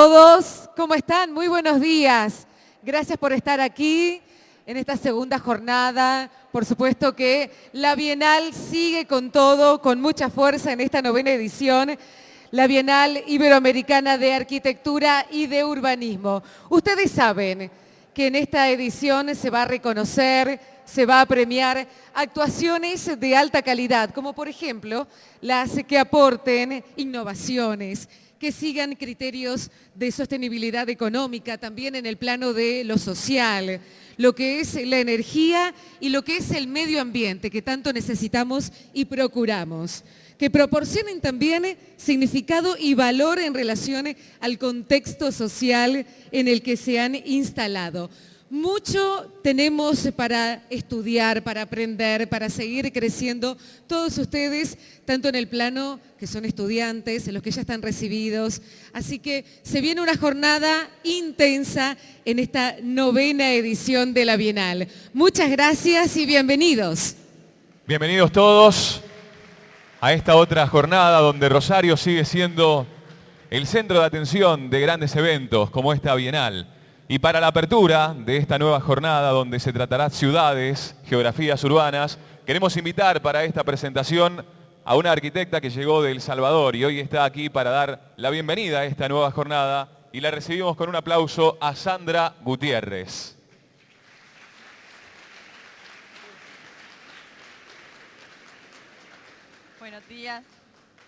Todos, ¿cómo están? Muy buenos días. Gracias por estar aquí en esta segunda jornada. Por supuesto que la Bienal sigue con todo, con mucha fuerza en esta novena edición, la Bienal Iberoamericana de Arquitectura y de Urbanismo. Ustedes saben que en esta edición se va a reconocer, se va a premiar actuaciones de alta calidad, como por ejemplo las que aporten innovaciones, que sigan criterios de sostenibilidad económica, también en el plano de lo social, lo que es la energía y lo que es el medio ambiente que tanto necesitamos y procuramos, que proporcionen también significado y valor en relación al contexto social en el que se han instalado. Mucho tenemos para estudiar, para aprender, para seguir creciendo, todos ustedes, tanto en el plano que son estudiantes, en los que ya están recibidos. Así que se viene una jornada intensa en esta novena edición de la Bienal. Muchas gracias y bienvenidos. Bienvenidos todos a esta otra jornada donde Rosario sigue siendo el centro de atención de grandes eventos como esta Bienal. Y para la apertura de esta nueva jornada donde se tratará ciudades, geografías urbanas, queremos invitar para esta presentación a una arquitecta que llegó de El Salvador y hoy está aquí para dar la bienvenida a esta nueva jornada y la recibimos con un aplauso a Sandra Gutiérrez. Buenos días,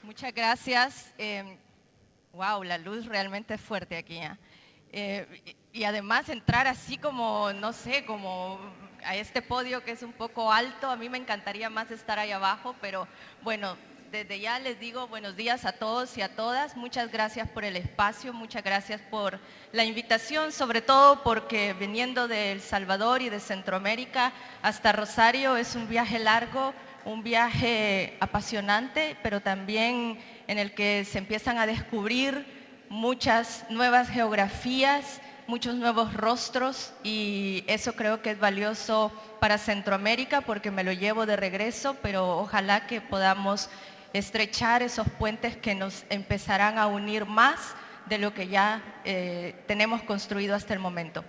muchas gracias. Wow, la luz realmente es fuerte aquí. Y además entrar así como, no sé, como a este podio que es un poco alto, a mí me encantaría más estar ahí abajo, pero bueno, desde ya les digo buenos días a todos y a todas. Muchas gracias por el espacio, muchas gracias por la invitación, sobre todo porque viniendo de El Salvador y de Centroamérica hasta Rosario es un viaje largo, un viaje apasionante, pero también en el que se empiezan a descubrir muchas nuevas geografías, muchos nuevos rostros, y eso creo que es valioso para Centroamérica porque me lo llevo de regreso, pero ojalá que podamos estrechar esos puentes que nos empezarán a unir más de lo que ya tenemos construido hasta el momento.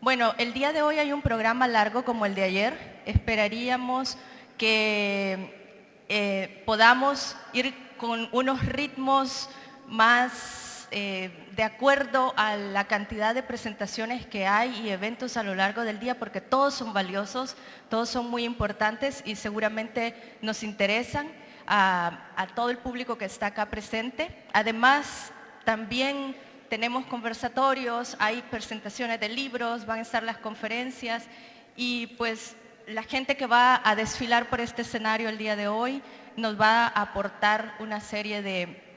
Bueno, el día de hoy hay un programa largo como el de ayer. Esperaríamos que podamos ir con unos ritmos más de acuerdo a la cantidad de presentaciones que hay y eventos a lo largo del día, porque todos son valiosos, todos son muy importantes y seguramente nos interesan a todo el público que está acá presente. Además, también tenemos conversatorios, hay presentaciones de libros, van a estar las conferencias y pues la gente que va a desfilar por este escenario el día de hoy nos va a aportar una serie de...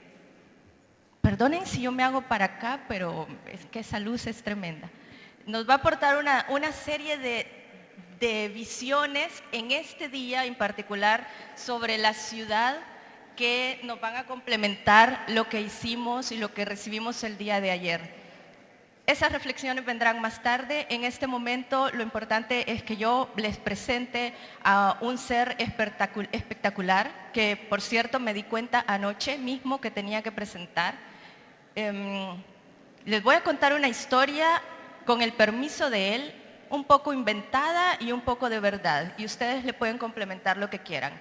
Perdonen si yo me hago para acá, pero es que esa luz es tremenda. Nos va a aportar una serie de visiones en este día en particular sobre la ciudad que nos van a complementar lo que hicimos y lo que recibimos el día de ayer. Esas reflexiones vendrán más tarde. En este momento lo importante es que yo les presente a un ser espectacular, que por cierto me di cuenta anoche mismo que tenía que presentar. Les voy a contar una historia con el permiso de él, un poco inventada y un poco de verdad, y ustedes le pueden complementar lo que quieran.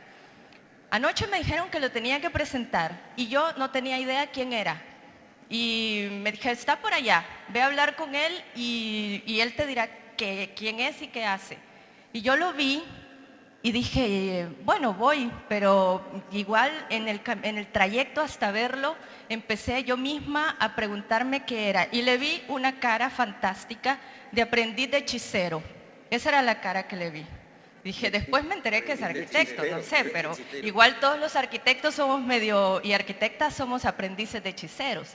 Anoche me dijeron que lo tenía que presentar y yo no tenía idea quién era. Y me dije, está por allá, ve a hablar con él y él te dirá quién es y qué hace. Y yo lo vi y dije, bueno, voy, pero igual en el trayecto hasta verlo, empecé yo misma a preguntarme qué era. Y le vi una cara fantástica de aprendiz de hechicero. Esa era la cara que le vi. Dije, después me enteré que es arquitecto, no sé, pero igual todos los arquitectos somos y arquitectas somos aprendices de hechiceros.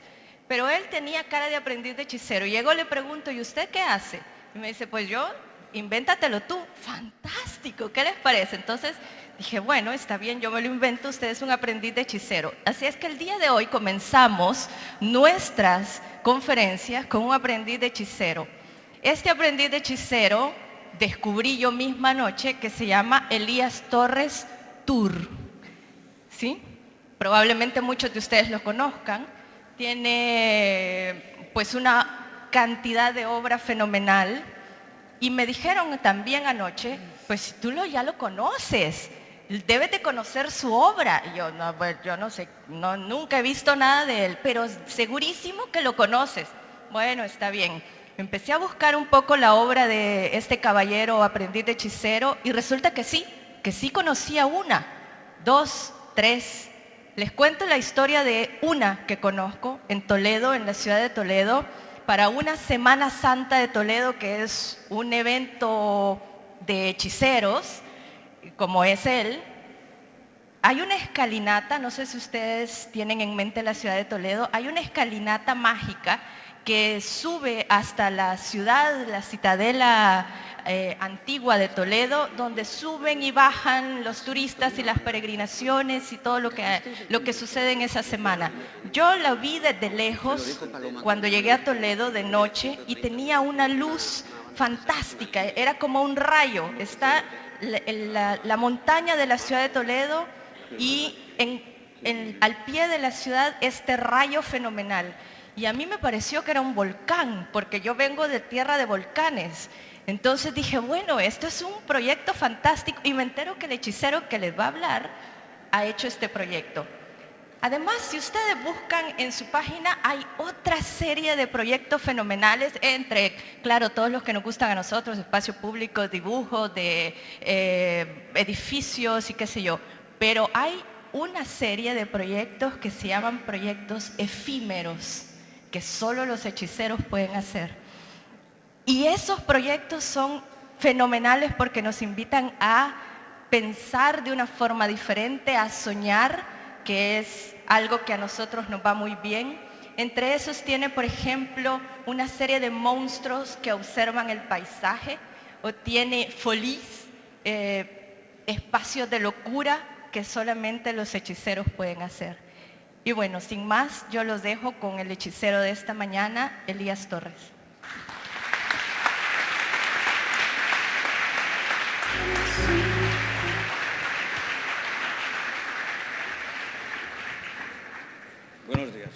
Pero él tenía cara de aprendiz de hechicero. Y llego, le pregunto, ¿y usted qué hace? Y me dice, pues yo, invéntatelo tú. Fantástico, ¿qué les parece? Entonces dije, bueno, está bien, yo me lo invento, usted es un aprendiz de hechicero. Así es que el día de hoy comenzamos nuestras conferencias con un aprendiz de hechicero. Este aprendiz de hechicero descubrí yo misma anoche que se llama Elías Torres Tur. ¿Sí? Probablemente muchos de ustedes lo conozcan. Tiene pues una cantidad de obra fenomenal. Y me dijeron también anoche, pues tú ya lo conoces, debes de conocer su obra. Y yo, no, pues, yo no sé, no, nunca he visto nada de él, pero segurísimo que lo conoces. Bueno, está bien. Empecé a buscar un poco la obra de este caballero aprendiz de hechicero y resulta que sí conocía una, dos, tres. Les cuento la historia de una que conozco en Toledo, en la ciudad de Toledo, para una Semana Santa de Toledo, que es un evento de hechiceros, como es él. Hay una escalinata, no sé si ustedes tienen en mente la ciudad de Toledo, hay una escalinata mágica que sube hasta la ciudad, la citadela antigua de Toledo, donde suben y bajan los turistas y las peregrinaciones y todo lo que sucede en esa semana. Yo la vi desde lejos cuando llegué a Toledo de noche y tenía una luz fantástica, era como un rayo. Está la montaña de la ciudad de Toledo y al pie de la ciudad este rayo fenomenal. Y a mí me pareció que era un volcán, porque yo vengo de tierra de volcanes. Entonces dije, bueno, esto es un proyecto fantástico. Y me entero que el hechicero que les va a hablar ha hecho este proyecto. Además, si ustedes buscan en su página, hay otra serie de proyectos fenomenales, entre, claro, todos los que nos gustan a nosotros, espacio público, dibujos de edificios y qué sé yo. Pero hay una serie de proyectos que se llaman proyectos efímeros, que solo los hechiceros pueden hacer. Y esos proyectos son fenomenales porque nos invitan a pensar de una forma diferente, a soñar, que es algo que a nosotros nos va muy bien. Entre esos tiene, por ejemplo, una serie de monstruos que observan el paisaje, o tiene folies, espacios de locura que solamente los hechiceros pueden hacer. Y bueno, sin más, yo los dejo con el hechicero de esta mañana, Elías Torres. Buenos días.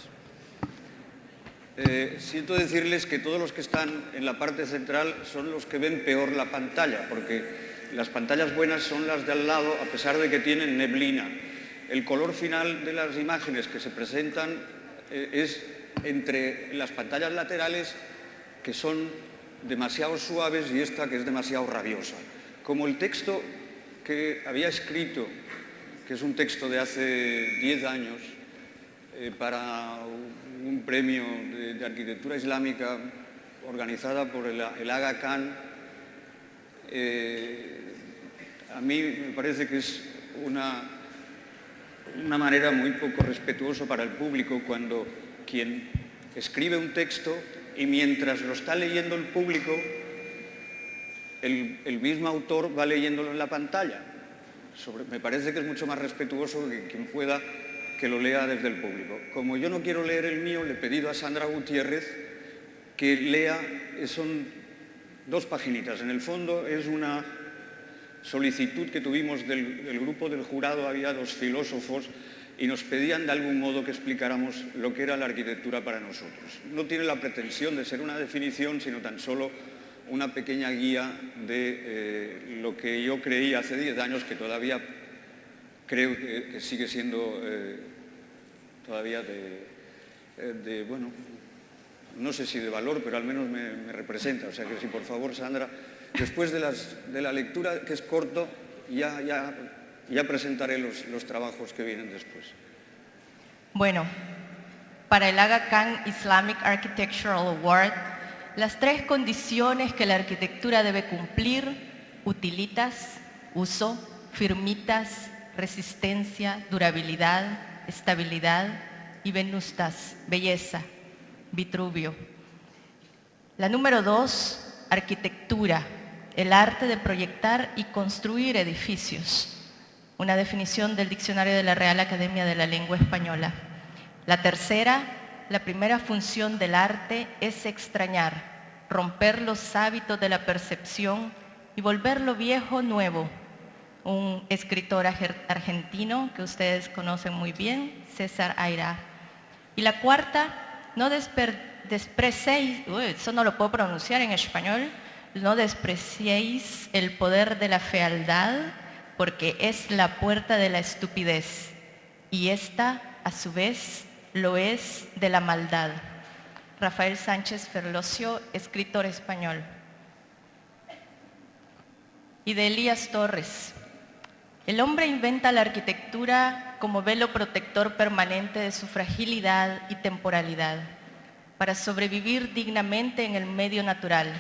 Siento decirles que todos los que están en la parte central son los que ven peor la pantalla, porque las pantallas buenas son las de al lado, a pesar de que tienen neblina. El color final de las imágenes que se presentan es entre las pantallas laterales, que son demasiado suaves, y esta, que es demasiado rabiosa. Como el texto que había escrito, que es un texto de hace 10 años, para un premio de arquitectura islámica organizada por el Aga Khan, a mí me parece que es una manera muy poco respetuosa para el público cuando quien escribe un texto y mientras lo está leyendo el público, el mismo autor va leyéndolo en la pantalla. Me parece que es mucho más respetuoso que quien pueda que lo lea desde el público. Como yo no quiero leer el mío, le he pedido a Sandra Gutiérrez que lea, son 2 paginitas. En el fondo es una solicitud que tuvimos del grupo del jurado. Había 2 filósofos y nos pedían de algún modo que explicáramos lo que era la arquitectura para nosotros. No tiene la pretensión de ser una definición, sino tan solo una pequeña guía de lo que yo creí hace 10 años, que todavía creo que sigue siendo todavía bueno, no sé si de valor, pero al menos me representa. O sea que si por favor, Sandra, después de la lectura, que es corto, ya presentaré los trabajos que vienen después. Bueno, para el Aga Khan Islamic Architectural Award, las 3 condiciones que la arquitectura debe cumplir: utilitas, uso; firmitas, resistencia, durabilidad; estabilidad; y venustas, belleza, Vitruvio. La número 2, arquitectura, el arte de proyectar y construir edificios. Una definición del Diccionario de la Real Academia de la Lengua Española. La tercera, la primera función del arte es extrañar, romper los hábitos de la percepción y volver lo viejo nuevo. Un escritor argentino que ustedes conocen muy bien, César Aira. Y la cuarta, no despreciéis, eso no lo puedo pronunciar en español, no despreciéis el poder de la fealdad, porque es la puerta de la estupidez, y esta, a su vez, lo es de la maldad. Rafael Sánchez Ferlosio, escritor español. Y de Elías Torres. El hombre inventa la arquitectura como velo protector permanente de su fragilidad y temporalidad, para sobrevivir dignamente en el medio natural.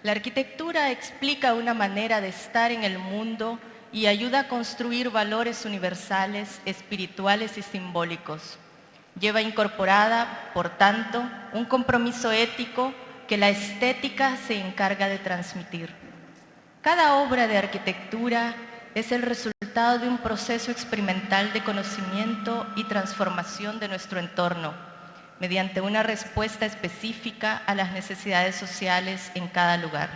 La arquitectura explica una manera de estar en el mundo y ayuda a construir valores universales, espirituales y simbólicos. Lleva incorporada, por tanto, un compromiso ético que la estética se encarga de transmitir. Cada obra de arquitectura es el resultado de un proceso experimental de conocimiento y transformación de nuestro entorno, mediante una respuesta específica a las necesidades sociales en cada lugar.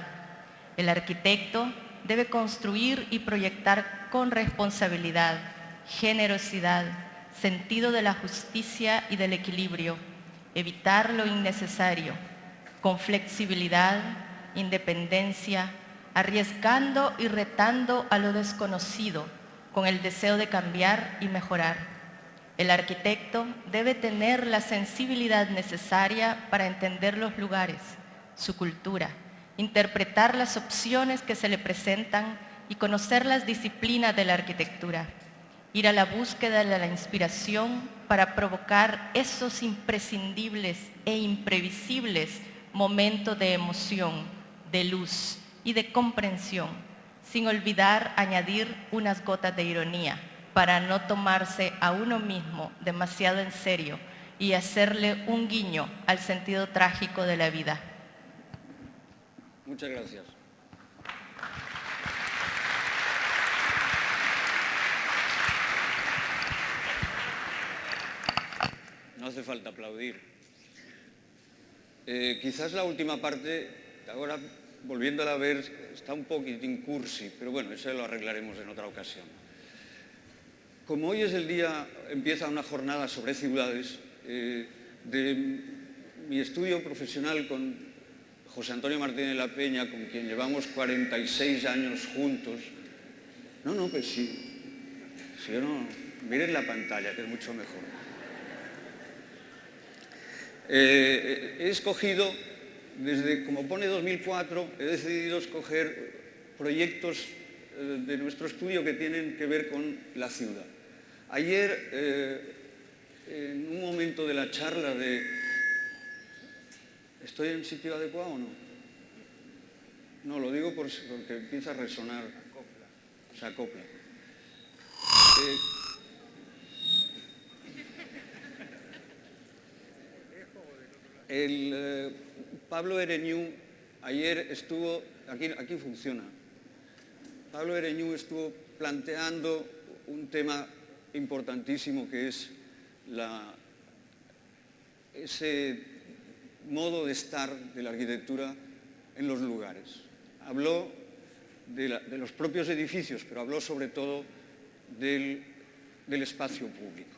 El arquitecto debe construir y proyectar con responsabilidad, generosidad, sentido de la justicia y del equilibrio, evitar lo innecesario, con flexibilidad, independencia, arriesgando y retando a lo desconocido, con el deseo de cambiar y mejorar. El arquitecto debe tener la sensibilidad necesaria para entender los lugares, su cultura, interpretar las opciones que se le presentan y conocer las disciplinas de la arquitectura. Ir a la búsqueda de la inspiración para provocar esos imprescindibles e imprevisibles momentos de emoción, de luz y de comprensión, sin olvidar añadir unas gotas de ironía para no tomarse a uno mismo demasiado en serio y hacerle un guiño al sentido trágico de la vida. Muchas gracias. No hace falta aplaudir. Quizás la última parte, ahora volviéndola a ver, está un poquitín cursi, pero bueno, eso lo arreglaremos en otra ocasión. Como hoy es el día, empieza una jornada sobre ciudades, de mi estudio profesional con José Antonio Martínez La Peña, con quien llevamos 46 años juntos. No, pues sí, si yo no, miren la pantalla, que es mucho mejor. He escogido, desde, como pone 2004, he decidido escoger proyectos de nuestro estudio que tienen que ver con la ciudad. Ayer, en un momento de la charla de... ¿Estoy en sitio adecuado o no? No, lo digo porque empieza a resonar. Se acopla. Pablo Ereñú ayer estuvo, aquí funciona, Pablo Ereñú estuvo planteando un tema importantísimo que es ese modo de estar de la arquitectura en los lugares. Habló de los propios edificios, pero habló sobre todo del espacio público.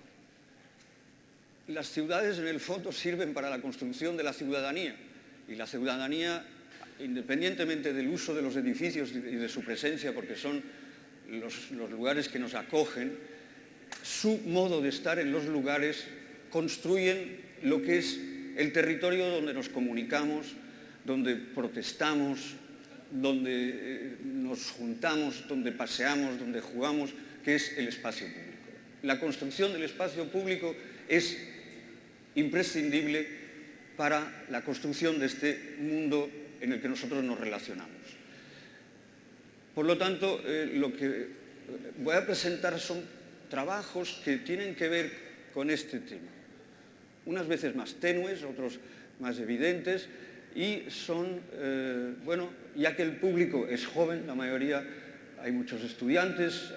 Las ciudades en el fondo sirven para la construcción de la ciudadanía, y la ciudadanía, independientemente del uso de los edificios y de su presencia, porque son los lugares que nos acogen, su modo de estar en los lugares construyen lo que es el territorio donde nos comunicamos, donde protestamos, donde nos juntamos, donde paseamos, donde jugamos, que es el espacio público. La construcción del espacio público es imprescindible para la construcción de este mundo en el que nosotros nos relacionamos. Por lo tanto, lo que voy a presentar son trabajos que tienen que ver con este tema. Unas veces más tenues, otros más evidentes, y son, bueno, ya que el público es joven, la mayoría, hay muchos estudiantes,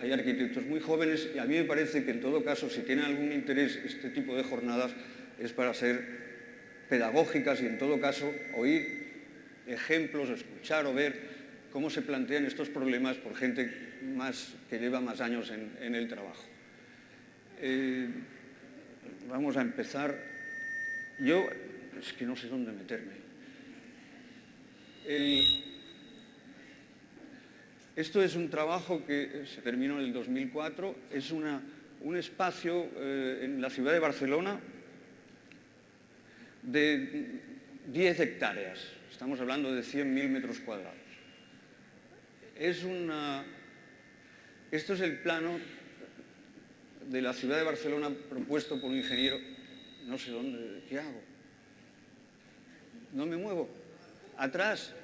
hay arquitectos muy jóvenes, y a mí me parece que en todo caso, si tienen algún interés este tipo de jornadas, es para ser pedagógicas y en todo caso oír ejemplos, escuchar o ver cómo se plantean estos problemas por gente que lleva más años en el trabajo. Vamos a empezar. Yo Es que no sé dónde meterme. Esto es un trabajo que se terminó en el 2004, es un espacio en la ciudad de Barcelona de 10 hectáreas, estamos hablando de 100.000 metros cuadrados. Esto es el plano de la ciudad de Barcelona propuesto por un ingeniero, no sé dónde, ¿qué hago? No me muevo, atrás.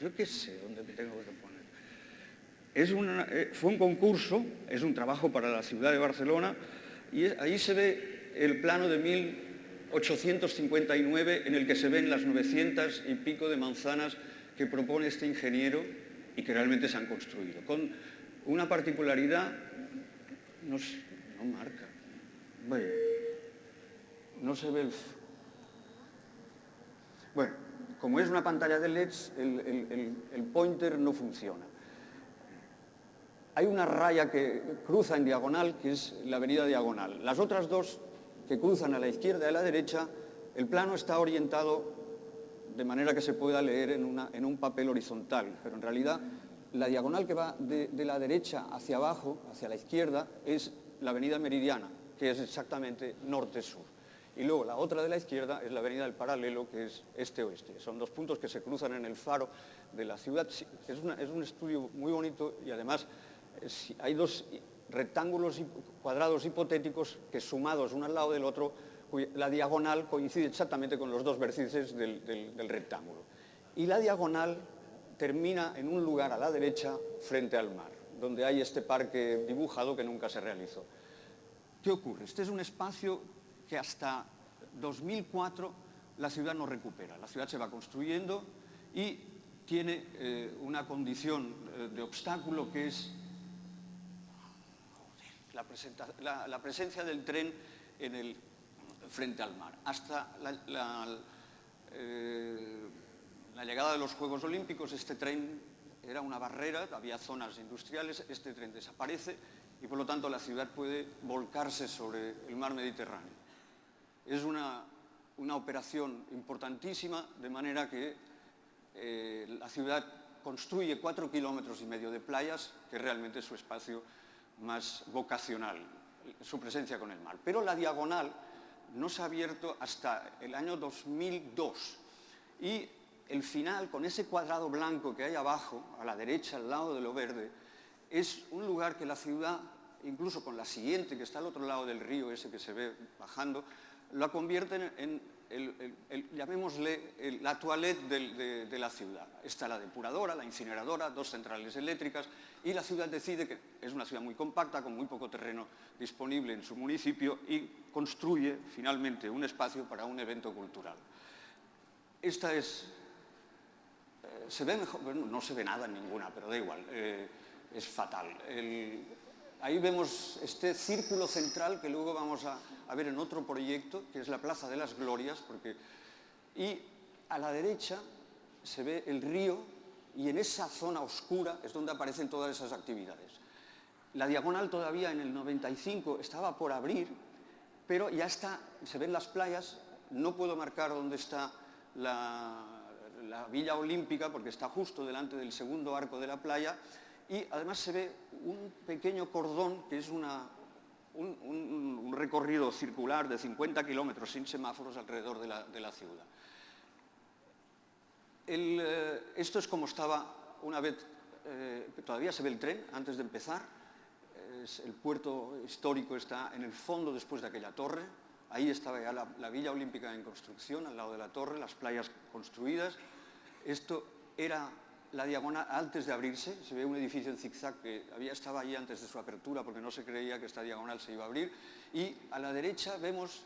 Yo qué sé dónde me tengo que poner. Fue un concurso, es un trabajo para la ciudad de Barcelona, y ahí se ve el plano de 1859 en el que se ven las 900 y pico de manzanas que propone este ingeniero y que realmente se han construido. Con una particularidad, no marca, bueno, no se ve el... Bueno, como es una pantalla de LEDs, el pointer no funciona. Hay una raya que cruza en diagonal, que es la avenida Diagonal. Las otras dos que cruzan a la izquierda y a la derecha, el plano está orientado de manera que se pueda leer en un papel horizontal, pero en realidad la diagonal que va de la derecha hacia abajo, hacia la izquierda, es la avenida Meridiana, que es exactamente norte-sur. Y luego la otra de la izquierda es la avenida del Paralelo, que es este-oeste. Son dos puntos que se cruzan en el faro de la ciudad. Es un estudio muy bonito y además hay dos rectángulos cuadrados hipotéticos que sumados uno al lado del otro, la diagonal coincide exactamente con los dos vértices del rectángulo. Y la diagonal termina en un lugar a la derecha frente al mar, donde hay este parque dibujado que nunca se realizó. ¿Qué ocurre? Este es un espacio que hasta 2004 la ciudad no recupera. La ciudad se va construyendo y tiene una condición de obstáculo que es la presencia del tren frente al mar. Hasta la llegada de los Juegos Olímpicos, este tren era una barrera, había zonas industriales, este tren desaparece y por lo tanto la ciudad puede volcarse sobre el mar Mediterráneo. Es una operación importantísima, de manera que la ciudad construye 4,5 kilómetros de playas, que realmente es su espacio más vocacional, su presencia con el mar. Pero la diagonal no se ha abierto hasta el año 2002 y el final, con ese cuadrado blanco que hay abajo, a la derecha, al lado de lo verde, es un lugar que la ciudad, incluso con la siguiente, que está al otro lado del río, ese que se ve bajando, la convierten en, llamémosle, la toilette de la ciudad. Está la depuradora, la incineradora, dos centrales eléctricas, y la ciudad decide que es una ciudad muy compacta, con muy poco terreno disponible en su municipio, y construye finalmente un espacio para un evento cultural. Esta es... se ve mejor, bueno, no se ve nada en ninguna, pero da igual, es fatal. Ahí vemos este círculo central que luego vamos a ver en otro proyecto, que es la Plaza de las Glorias, y a la derecha se ve el río y en esa zona oscura es donde aparecen todas esas actividades. La diagonal todavía en el 95 estaba por abrir, pero ya está, se ven las playas, no puedo marcar dónde está la Villa Olímpica porque está justo delante del segundo arco de la playa, y además se ve un pequeño cordón que es un recorrido circular de 50 kilómetros sin semáforos alrededor de la ciudad. Esto es como estaba una vez, todavía se ve el tren antes de empezar, el puerto histórico está en el fondo después de aquella torre, ahí estaba ya la Villa Olímpica en construcción, al lado de la torre, las playas construidas. Esto era la diagonal antes de abrirse, se ve un edificio en zigzag que estaba allí antes de su apertura porque no se creía que esta diagonal se iba a abrir, y a la derecha vemos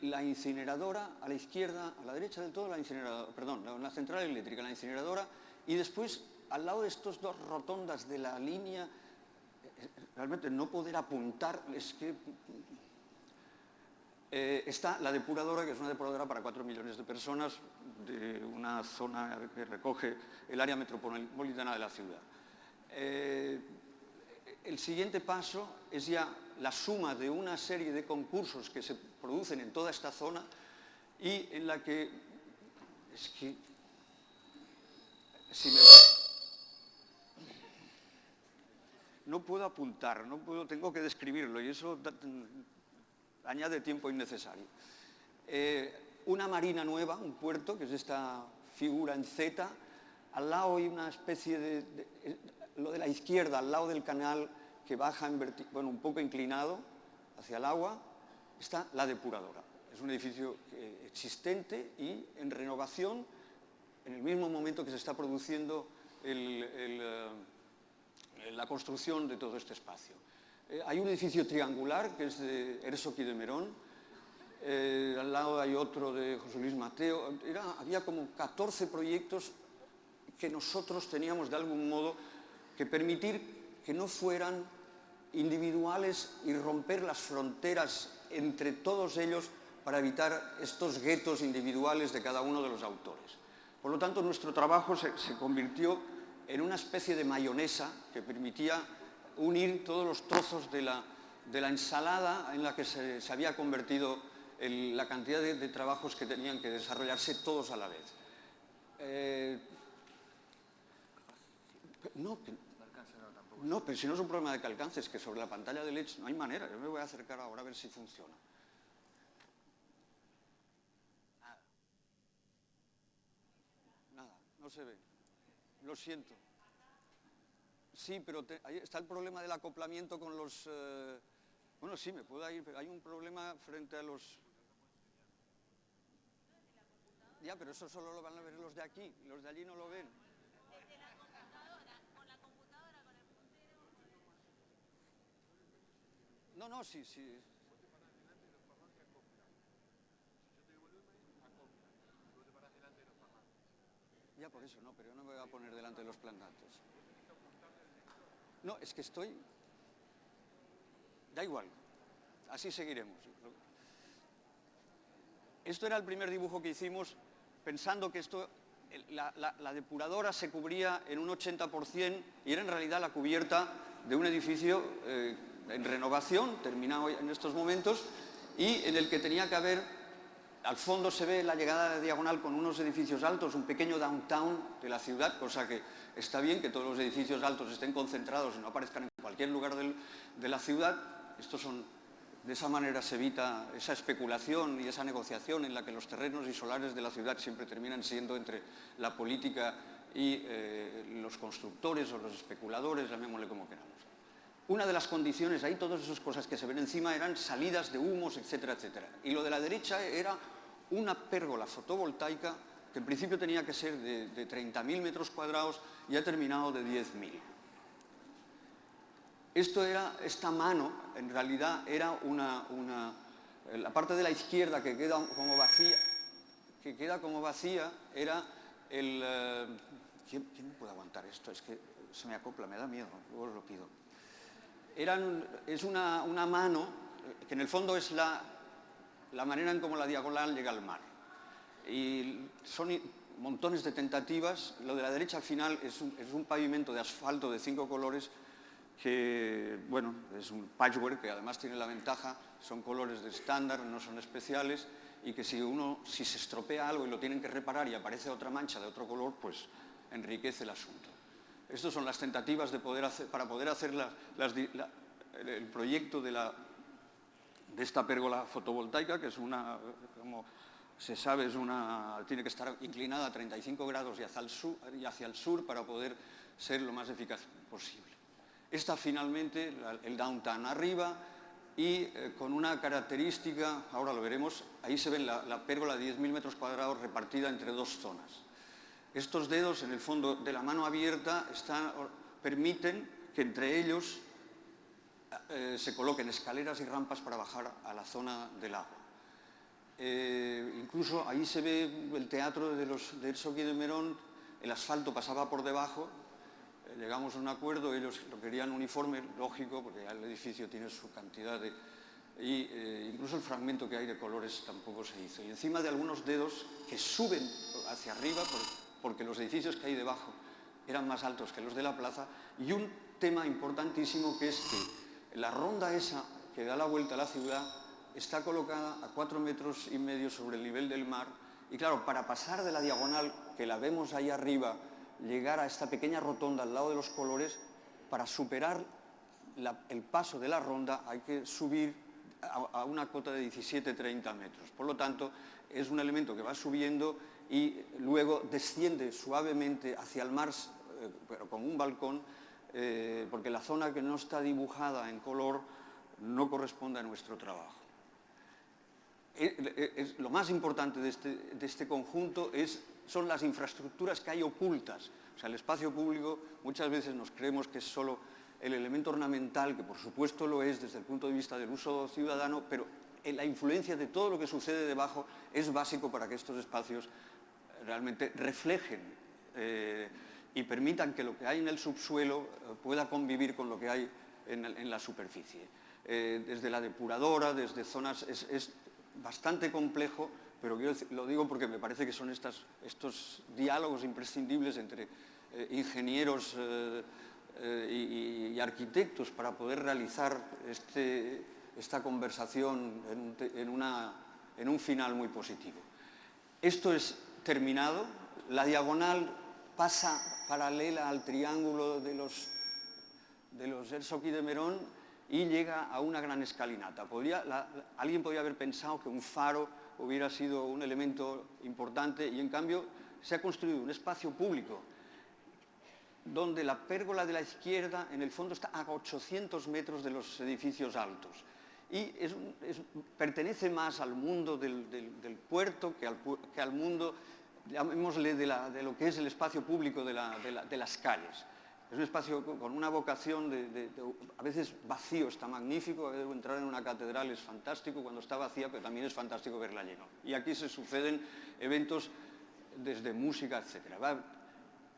la incineradora, a la izquierda, a la derecha del todo la incineradora, perdón, la central eléctrica, la incineradora, y después al lado de estos dos rotondas de la línea, realmente no poder apuntar, es que... está la depuradora, que es una depuradora para 4 millones de personas, de una zona que recoge el área metropolitana de la ciudad. el siguiente paso es ya la suma de una serie de concursos que se producen en toda esta zona y en la que, es que, si me... No puedo apuntar, tengo que describirlo y eso añade tiempo innecesario. Una marina nueva, un puerto, que es esta figura en Z, al lado hay una especie lo de la izquierda, al lado del canal que baja un poco inclinado hacia el agua, está la depuradora. Es un edificio existente y en renovación en el mismo momento que se está produciendo la construcción de todo este espacio. Hay un edificio triangular que es de Herzog y de Merón, al lado hay otro de José Luis Mateo. Había como 14 proyectos que nosotros teníamos de algún modo que permitir que no fueran individuales y romper las fronteras entre todos ellos para evitar estos guetos individuales de cada uno de los autores. Por lo tanto, nuestro trabajo se convirtió en una especie de mayonesa que permitía unir todos los trozos de la ensalada en la que se había convertido la cantidad de trabajos que tenían que desarrollarse todos a la vez. No, pero si no es un problema de que alcance, es que sobre la pantalla de LEDs no hay manera. Yo me voy a acercar ahora a ver si funciona. Nada, no se ve. Lo siento. Sí, pero ahí está el problema del acoplamiento con los... Bueno, sí, me puedo ir, pero hay un problema frente a los... Ya, pero eso solo lo van a ver los de aquí, los de allí no lo ven. Desde la computadora, con la computadora, con el puntero... No, sí. Ya por eso, no, pero yo no me voy a poner delante de los plantantes. No, es que estoy... Da igual, así seguiremos. Esto era el primer dibujo que hicimos pensando que la depuradora se cubría en un 80% y era en realidad la cubierta de un edificio en renovación, terminado en estos momentos, y en el que tenía que haber, al fondo se ve la llegada de diagonal con unos edificios altos, un pequeño downtown de la ciudad, cosa que está bien que todos los edificios altos estén concentrados y no aparezcan en cualquier lugar de la ciudad. De esa manera se evita esa especulación y esa negociación en la que los terrenos y solares de la ciudad siempre terminan siendo entre la política y los constructores o los especuladores, llamémosle como queramos. Una de las condiciones, ahí todas esas cosas que se ven encima eran salidas de humos, etcétera, etcétera. Y lo de la derecha era una pérgola fotovoltaica que en principio tenía que ser de 30.000 metros cuadrados y ha terminado de 10.000. Esta mano, en realidad, era la parte de la izquierda que queda como vacía, era el... ¿Quién puede aguantar esto? Es que se me acopla, me da miedo, luego os lo pido. Es una mano que en el fondo es la manera en cómo la diagonal llega al mar. Y son montones de tentativas. Lo de la derecha al final es un pavimento de asfalto de 5 colores que, bueno, es un patchwork que además tiene la ventaja, son colores de estándar, no son especiales, y que si se estropea algo y lo tienen que reparar y aparece otra mancha de otro color, pues enriquece el asunto. Estas son las tentativas para poder hacer el proyecto de esta pérgola fotovoltaica, que es como se sabe, tiene que estar inclinada a 35 grados y hacia el sur para poder ser lo más eficaz posible. Esta finalmente, el downtown arriba y con una característica, ahora lo veremos, ahí se ve la pérgola de 10.000 metros cuadrados repartida entre 2 zonas. Estos dedos en el fondo de la mano abierta permiten que entre ellos se coloquen escaleras y rampas para bajar a la zona del agua. Incluso ahí se ve el teatro de Herzog y de Merón, el asfalto pasaba por debajo. Llegamos a un acuerdo, ellos lo querían uniforme, lógico, porque ya el edificio tiene su cantidad incluso el fragmento que hay de colores tampoco se hizo. Y encima de algunos dedos que suben hacia arriba, porque los edificios que hay debajo eran más altos que los de la plaza, y un tema importantísimo, que es que la ronda esa que da la vuelta a la ciudad está colocada a 4,5 metros sobre el nivel del mar, y claro, para pasar de la diagonal, que la vemos ahí arriba, llegar a esta pequeña rotonda al lado de los Colores, para superar el paso de la ronda hay que subir a una cota de 17-30 metros. Por lo tanto, es un elemento que va subiendo y luego desciende suavemente hacia el mar, pero con un balcón, porque la zona que no está dibujada en color no corresponde a nuestro trabajo. Lo más importante de este conjunto son las infraestructuras que hay ocultas. O sea, el espacio público muchas veces nos creemos que es solo el elemento ornamental, que por supuesto lo es desde el punto de vista del uso ciudadano, pero la influencia de todo lo que sucede debajo es básico para que estos espacios realmente reflejen y permitan que lo que hay en el subsuelo pueda convivir con lo que hay en la superficie. Desde la depuradora, desde zonas... es bastante complejo, pero lo digo porque me parece que son estos diálogos imprescindibles entre ingenieros y arquitectos para poder realizar esta conversación en un final muy positivo. Esto es terminado, la diagonal pasa paralela al triángulo de los Herzog y de Mérón y llega a una gran escalinata. Alguien podría haber pensado que un faro hubiera sido un elemento importante y en cambio se ha construido un espacio público donde la pérgola de la izquierda en el fondo está a 800 metros de los edificios altos y pertenece más al mundo del puerto que al mundo, llamémosle, de lo que es el espacio público de las calles. Es un espacio con una vocación a veces vacío, está magnífico, entrar en una catedral es fantástico cuando está vacía, pero también es fantástico verla llena. Y aquí se suceden eventos desde música, etc.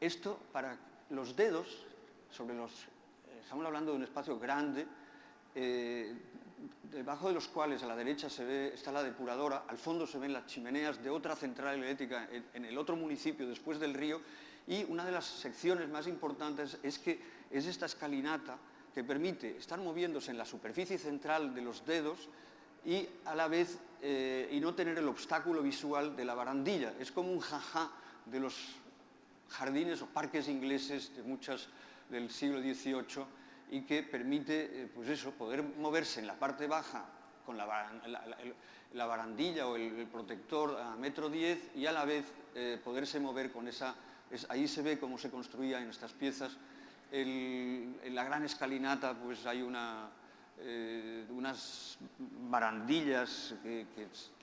Esto para los dedos, estamos hablando de un espacio grande, debajo de los cuales a la derecha está la depuradora, al fondo se ven las chimeneas de otra central eléctrica en el otro municipio después del río, y una de las secciones más importantes es esta escalinata que permite estar moviéndose en la superficie central de los dedos y a la vez y no tener el obstáculo visual de la barandilla. Es como un jajá de los jardines o parques ingleses del siglo XVIII y que permite poder moverse en la parte baja con la barandilla o el protector a 1,10 metros y a la vez poderse mover con esa... Ahí se ve cómo se construía en estas piezas. En la gran escalinata pues hay unas barandillas que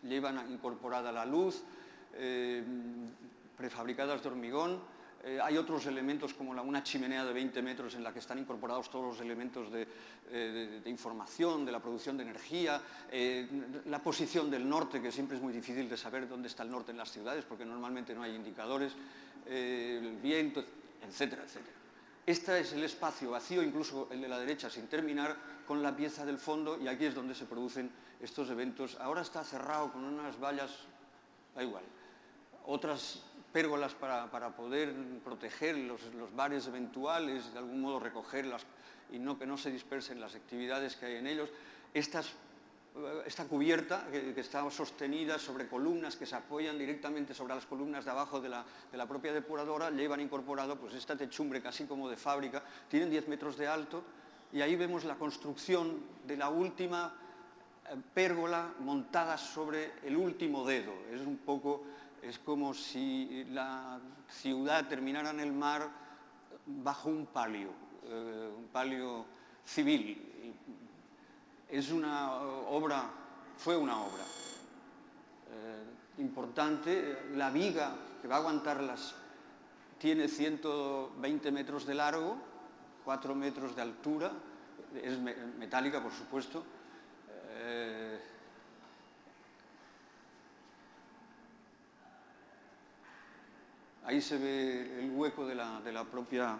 llevan incorporada la luz, prefabricadas de hormigón. Hay otros elementos como una chimenea de 20 metros en la que están incorporados todos los elementos de información, de la producción de energía, la posición del norte, que siempre es muy difícil de saber dónde está el norte en las ciudades porque normalmente no hay indicadores, el viento, etcétera, etcétera. Este es el espacio vacío, incluso el de la derecha sin terminar, con la pieza del fondo, y aquí es donde se producen estos eventos. Ahora está cerrado con unas vallas, da igual, otras pérgolas para poder proteger los bares eventuales, de algún modo recogerlas y que no se dispersen las actividades que hay en ellos. Esta cubierta que está sostenida sobre columnas que se apoyan directamente sobre las columnas de abajo de la propia depuradora, llevan incorporado pues esta techumbre casi como de fábrica, tienen 10 metros de alto y ahí vemos la construcción de la última pérgola montada sobre el último dedo. Es como si la ciudad terminara en el mar bajo un palio civil. Fue una obra importante. La viga que va a aguantarlas tiene 120 metros de largo, 4 metros de altura, es metálica por supuesto. Ahí se ve el hueco de la propia...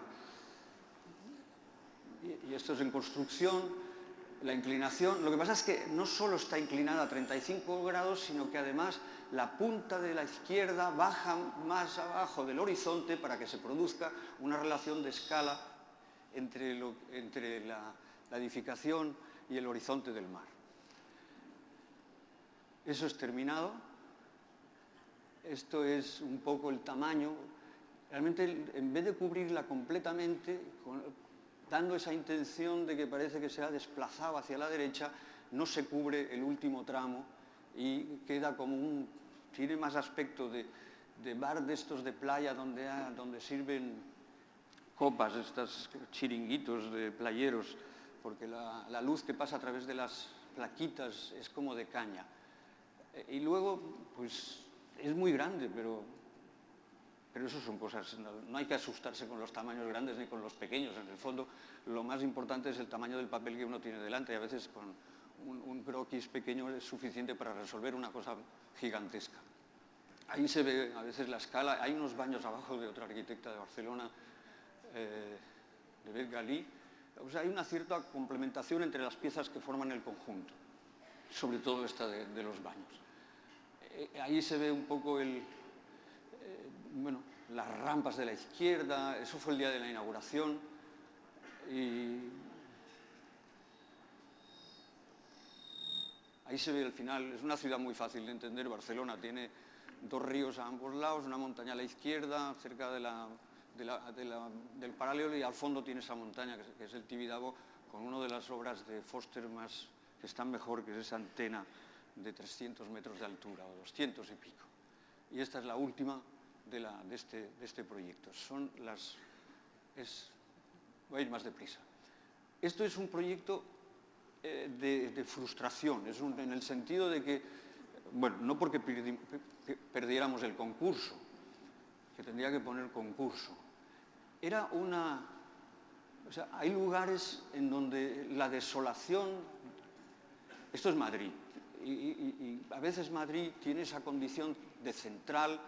Y esto es en construcción. La inclinación, lo que pasa es que no solo está inclinada a 35 grados, sino que además la punta de la izquierda baja más abajo del horizonte para que se produzca una relación de escala entre la edificación y el horizonte del mar. Eso es terminado. Esto es un poco el tamaño. Realmente, en vez de cubrirla completamente, dando esa intención de que parece que se ha desplazado hacia la derecha, no se cubre el último tramo y queda como tiene más aspecto de bar de estos de playa donde sirven copas, estos chiringuitos de playeros, porque la luz que pasa a través de las plaquitas es como de caña. Y luego, pues, es muy grande, pero eso son cosas, no hay que asustarse con los tamaños grandes ni con los pequeños. En el fondo, lo más importante es el tamaño del papel que uno tiene delante, y a veces con un croquis pequeño es suficiente para resolver una cosa gigantesca. Ahí se ve a veces la escala. Hay unos baños abajo de otra arquitecta de Barcelona, de Beth Galí. O sea, hay una cierta complementación entre las piezas que forman el conjunto, sobre todo esta de los baños. Ahí se ve un poco las rampas de la izquierda. Eso fue el día de la inauguración. Y ahí se ve el final. Es una ciudad muy fácil de entender. Barcelona tiene dos ríos a ambos lados, una montaña a la izquierda, cerca del paralelo, y al fondo tiene esa montaña que es el Tibidabo, con una de las obras de Foster que están mejor, que es esa antena de 300 metros de altura, o 200 y pico. Y esta es la última de este proyecto. Voy a ir más deprisa. Esto es un proyecto de frustración, en el sentido de que, bueno, no porque perdiéramos el concurso, que tendría que poner concurso. O sea, hay lugares en donde la desolación. Esto es Madrid, y a veces Madrid tiene esa condición de central,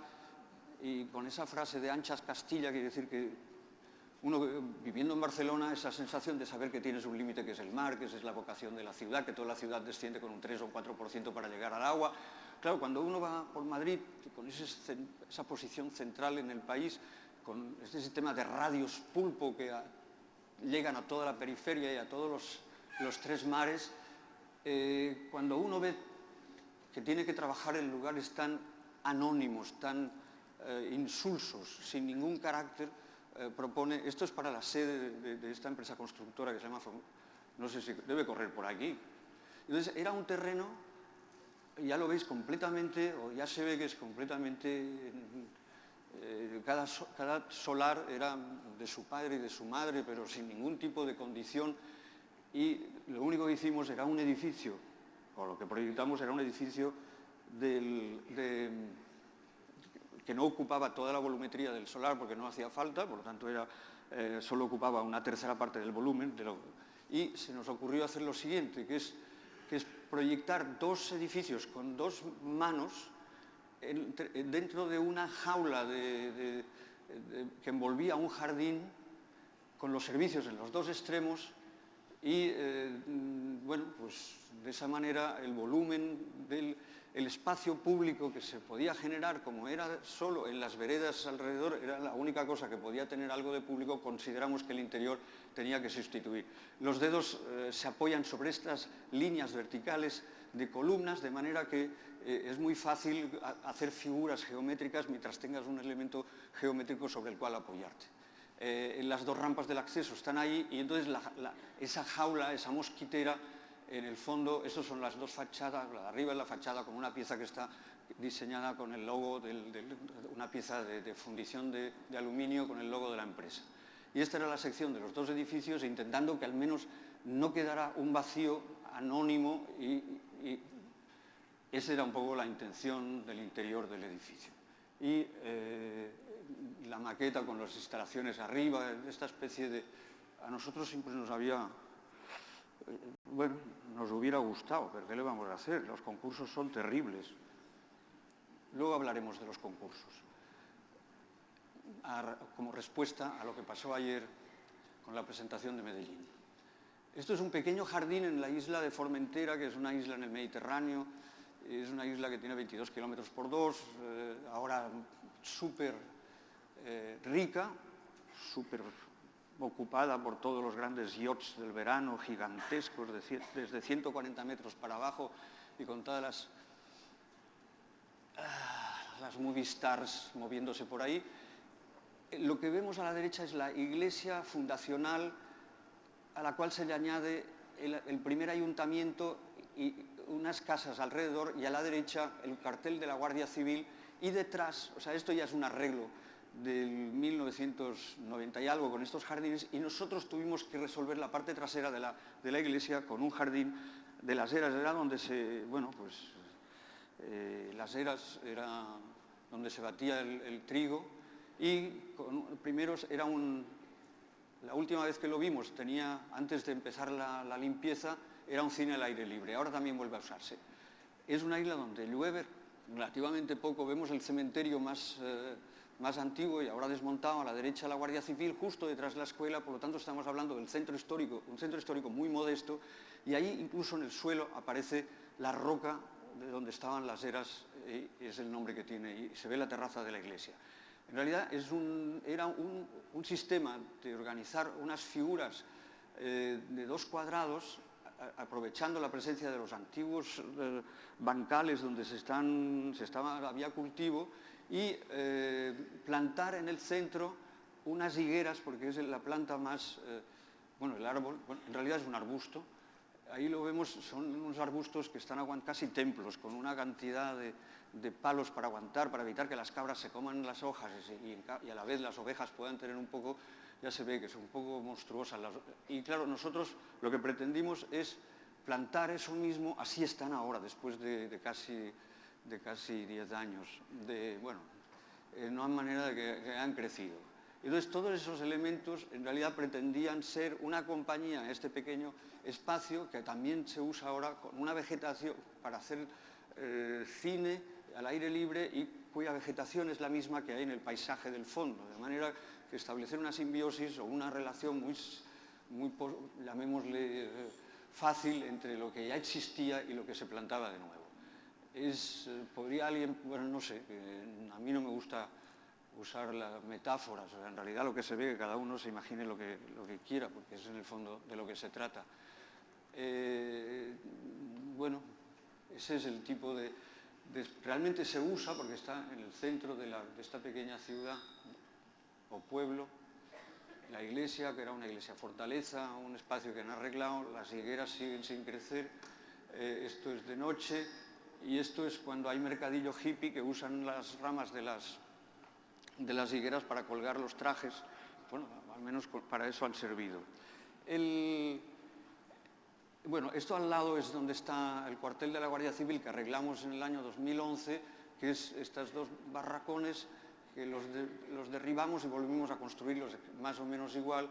y con esa frase de anchas Castilla, quiere decir que uno, viviendo en Barcelona, esa sensación de saber que tienes un límite que es el mar, que esa es la vocación de la ciudad, que toda la ciudad desciende con un 3 o 4% para llegar al agua. Claro, cuando uno va por Madrid, con esa posición central en el país, con este sistema de radios pulpo que llegan a toda la periferia y a todos los tres mares, cuando uno ve que tiene que trabajar en lugares tan anónimos, tan insulsos, sin ningún carácter, propone. Esto es para la sede de esta empresa constructora que se llama, no sé si debe correr por aquí. Entonces era un terreno, ya lo veis completamente, o ya se ve que es completamente, cada solar era de su padre y de su madre, pero sin ningún tipo de condición, y lo único que hicimos era un edificio, o lo que proyectamos era un edificio que no ocupaba toda la volumetría del solar porque no hacía falta, por lo tanto solo ocupaba una tercera parte del volumen, y se nos ocurrió hacer lo siguiente, que es proyectar dos edificios con dos manos dentro de una jaula que envolvía un jardín con los servicios en los dos extremos, y bueno, pues de esa manera el volumen el espacio público que se podía generar, como era solo en las veredas alrededor, era la única cosa que podía tener algo de público. Consideramos que el interior tenía que sustituir. Los dedos se apoyan sobre estas líneas verticales de columnas, de manera que es muy fácil hacer figuras geométricas mientras tengas un elemento geométrico sobre el cual apoyarte. Las dos rampas del acceso están ahí, y entonces esa jaula, esa mosquitera, en el fondo, esas son las dos fachadas. La de arriba es la fachada con una pieza que está diseñada con el logo, una pieza de fundición de aluminio con el logo de la empresa. Y esta era la sección de los dos edificios, intentando que al menos no quedara un vacío anónimo, y esa era un poco la intención del interior del edificio. Y la maqueta con las instalaciones arriba, esta especie de... A nosotros siempre nos había... Bueno, nos hubiera gustado, pero ¿qué le vamos a hacer? Los concursos son terribles. Luego hablaremos de los concursos. Como respuesta a lo que pasó ayer con la presentación de Medellín. Esto es un pequeño jardín en la isla de Formentera, que es una isla en el Mediterráneo. Es una isla que tiene 22 kilómetros por 2, ahora súper rica, súper ocupada por todos los grandes yachts del verano, gigantescos, desde 140 metros para abajo, y con todas las movie stars moviéndose por ahí. Lo que vemos a la derecha es la iglesia fundacional, a la cual se le añade el primer ayuntamiento y unas casas alrededor, y a la derecha el cartel de la Guardia Civil, y detrás, o sea, esto ya es un arreglo del 1990 y algo con estos jardines, y nosotros tuvimos que resolver la parte trasera de la iglesia con un jardín de las eras, era donde las eras era donde se batía el trigo, y primero era la última vez que lo vimos, antes de empezar la limpieza, era un cine al aire libre, ahora también vuelve a usarse. Es una isla donde llueve relativamente poco, vemos el cementerio más antiguo y ahora desmontado, a la derecha la Guardia Civil, justo detrás de la escuela, por lo tanto estamos hablando del centro histórico, un centro histórico muy modesto, y ahí incluso en el suelo aparece la roca de donde estaban las eras, es el nombre que tiene, y se ve la terraza de la iglesia. En realidad era un sistema de organizar unas figuras de 2 cuadrados, aprovechando la presencia de los antiguos bancales donde había cultivo, y plantar en el centro unas higueras, porque es la planta más, el árbol, en realidad es un arbusto, ahí lo vemos, son unos arbustos que están casi templos, con una cantidad de palos para aguantar, para evitar que las cabras se coman las hojas y a la vez las ovejas puedan tener un poco, ya se ve que son un poco monstruosas. Y claro, nosotros lo que pretendimos es plantar eso mismo, así están ahora, después de casi 10 años, no hay manera de que han crecido. Entonces, todos esos elementos en realidad pretendían ser una compañía en este pequeño espacio, que también se usa ahora con una vegetación para hacer cine al aire libre, y cuya vegetación es la misma que hay en el paisaje del fondo, de manera que establecer una simbiosis o una relación muy llamémosle, fácil entre lo que ya existía y lo que se plantaba de nuevo. Podría alguien, no sé, a mí no me gusta usar las metáforas, en realidad lo que se ve, que cada uno se imagine lo que quiera, porque es en el fondo de lo que se trata. Ese es el tipo realmente se usa porque está en el centro de esta pequeña ciudad o pueblo, la iglesia, que era una iglesia fortaleza, un espacio que han arreglado, las higueras siguen sin crecer, esto es de noche, y esto es cuando hay mercadillo hippie, que usan las ramas de las higueras para colgar los trajes, al menos para eso han servido. Esto al lado es donde está el cuartel de la Guardia Civil, que arreglamos en el año 2011, que es estos 2 barracones, que los derribamos y volvimos a construirlos más o menos igual,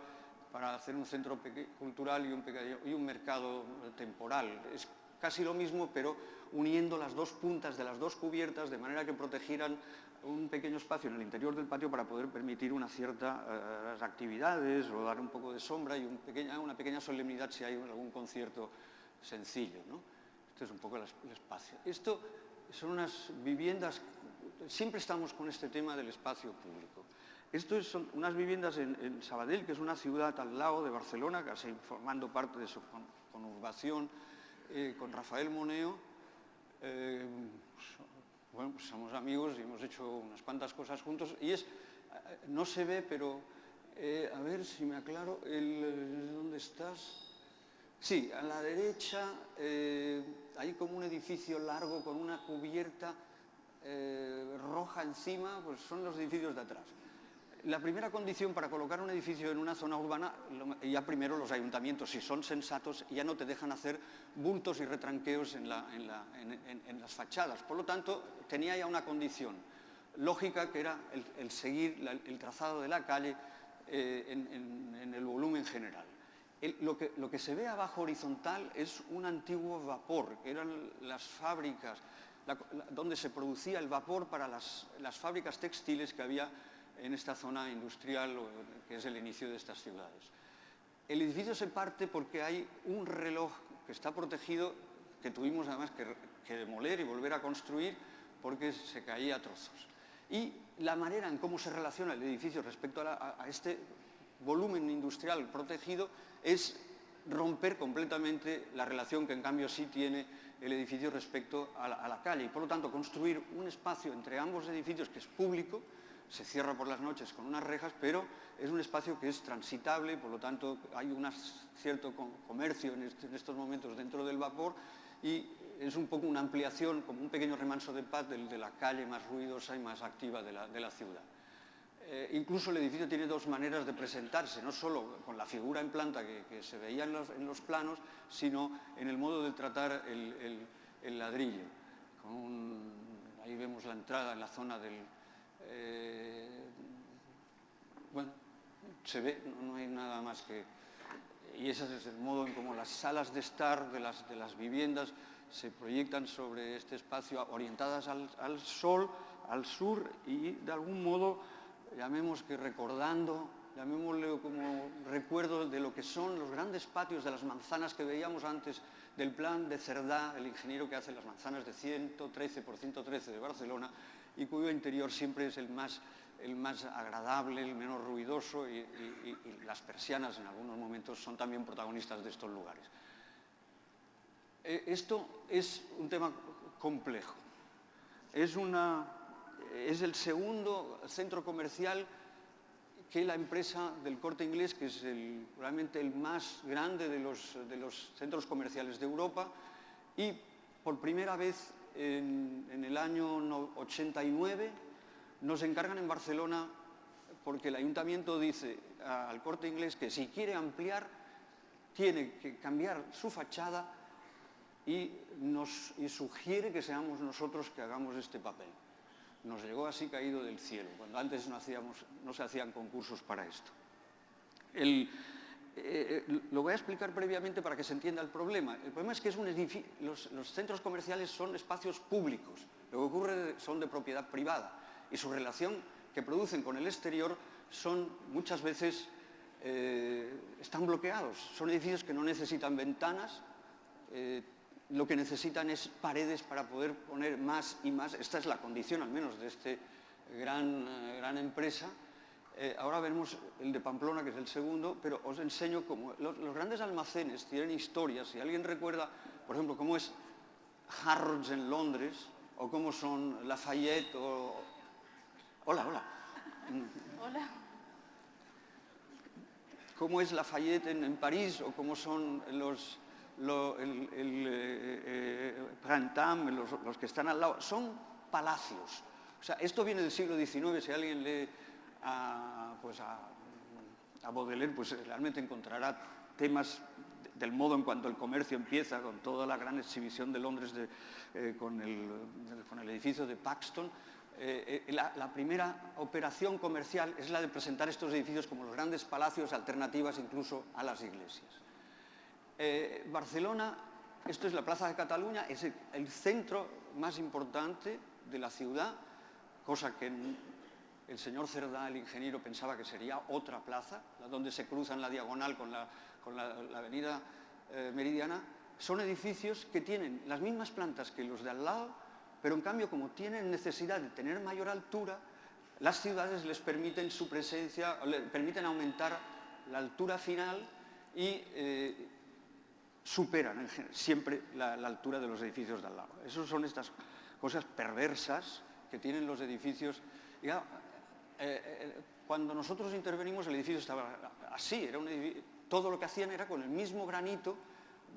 para hacer un centro cultural y un mercado temporal. Es casi lo mismo, pero uniendo las 2 puntas de las 2 cubiertas, de manera que protegieran un pequeño espacio en el interior del patio para poder permitir unas ciertas actividades o dar un poco de sombra y una pequeña solemnidad si hay algún concierto sencillo, ¿no? Este es un poco el espacio. Esto son unas viviendas, siempre estamos con este tema del espacio público. Esto son unas viviendas en Sabadell, que es una ciudad al lado de Barcelona, casi formando parte de su conurbación, con Rafael Moneo. Somos amigos y hemos hecho unas cuantas cosas juntos, y no se ve, pero a ver si me aclaro, ¿dónde estás? Sí, a la derecha hay como un edificio largo con una cubierta roja encima, pues son los edificios de atrás. La primera condición para colocar un edificio en una zona urbana, ya primero los ayuntamientos, si son sensatos, ya no te dejan hacer bultos y retranqueos en las fachadas. Por lo tanto, tenía ya una condición lógica, que era el seguir el trazado de la calle en el volumen general. Lo que se ve abajo horizontal es un antiguo vapor, que eran las fábricas, donde se producía el vapor para las fábricas textiles que había en esta zona industrial, que es el inicio de estas ciudades. El edificio se parte porque hay un reloj que está protegido, que tuvimos además que demoler y volver a construir porque se caía a trozos. Y la manera en cómo se relaciona el edificio respecto a este volumen industrial protegido es romper completamente la relación que en cambio sí tiene el edificio respecto a la calle y por lo tanto construir un espacio entre ambos edificios que es público, se cierra por las noches con unas rejas, pero es un espacio que es transitable, por lo tanto hay un cierto comercio en estos momentos dentro del vapor y es un poco una ampliación, como un pequeño remanso de paz de la calle más ruidosa y más activa de la ciudad. Incluso el edificio tiene dos maneras de presentarse, no solo con la figura en planta que se veía en los planos, sino en el modo de tratar el ladrillo. Ahí vemos la entrada en la zona del... bueno, se ve, no hay nada más que... Y ese es el modo en cómo las salas de estar de las viviendas se proyectan sobre este espacio, orientadas al sol, al sur y de algún modo... llamemos que recordando, llamémosle como recuerdo de lo que son los grandes patios de las manzanas que veíamos antes del plan de Cerdá, el ingeniero que hace las manzanas de 113 por 113 de Barcelona y cuyo interior siempre es el más agradable, el menos ruidoso y las persianas en algunos momentos son también protagonistas de estos lugares. Esto es un tema complejo. Es el segundo centro comercial que la empresa del Corte Inglés, que es realmente el más grande de los centros comerciales de Europa, y por primera vez en el año 89 nos encargan en Barcelona porque el ayuntamiento dice al Corte Inglés que si quiere ampliar tiene que cambiar su fachada y sugiere que seamos nosotros que hagamos este papel. Nos llegó así caído del cielo, cuando antes no se hacían concursos para esto. Lo voy a explicar previamente para que se entienda el problema. El problema es que los centros comerciales son espacios públicos, lo que ocurre son de propiedad privada y su relación que producen con el exterior son muchas veces están bloqueados. Son edificios que no necesitan ventanas, lo que necesitan es paredes para poder poner más y más. Esta es la condición, al menos, de esta gran empresa. Ahora veremos el de Pamplona, que es el segundo, pero os enseño cómo los grandes almacenes tienen historias. Si alguien recuerda, por ejemplo, cómo es Harrods en Londres, o cómo son Lafayette, o... Hola, hola. Hola. Cómo es Lafayette en París, o cómo son Printemps, los que están al lado, son palacios. O sea, esto viene del siglo XIX, si alguien lee a Baudelaire, pues realmente encontrará temas del modo en cuanto el comercio empieza, con toda la gran exhibición de Londres con el edificio de Paxton. La primera operación comercial es la de presentar estos edificios como los grandes palacios, alternativas incluso a las iglesias. Barcelona, esto es la Plaza de Cataluña, es el centro más importante de la ciudad, cosa que el señor Cerdá, el ingeniero, pensaba que sería otra plaza, donde se cruzan la diagonal con la avenida Meridiana. Son edificios que tienen las mismas plantas que los de al lado, pero en cambio, como tienen necesidad de tener mayor altura, las ciudades les permiten su presencia, le permiten aumentar la altura final y superan siempre la altura de los edificios de al lado. Esas son estas cosas perversas que tienen los edificios. Ya, cuando nosotros intervenimos el edificio estaba así, todo lo que hacían era con el mismo granito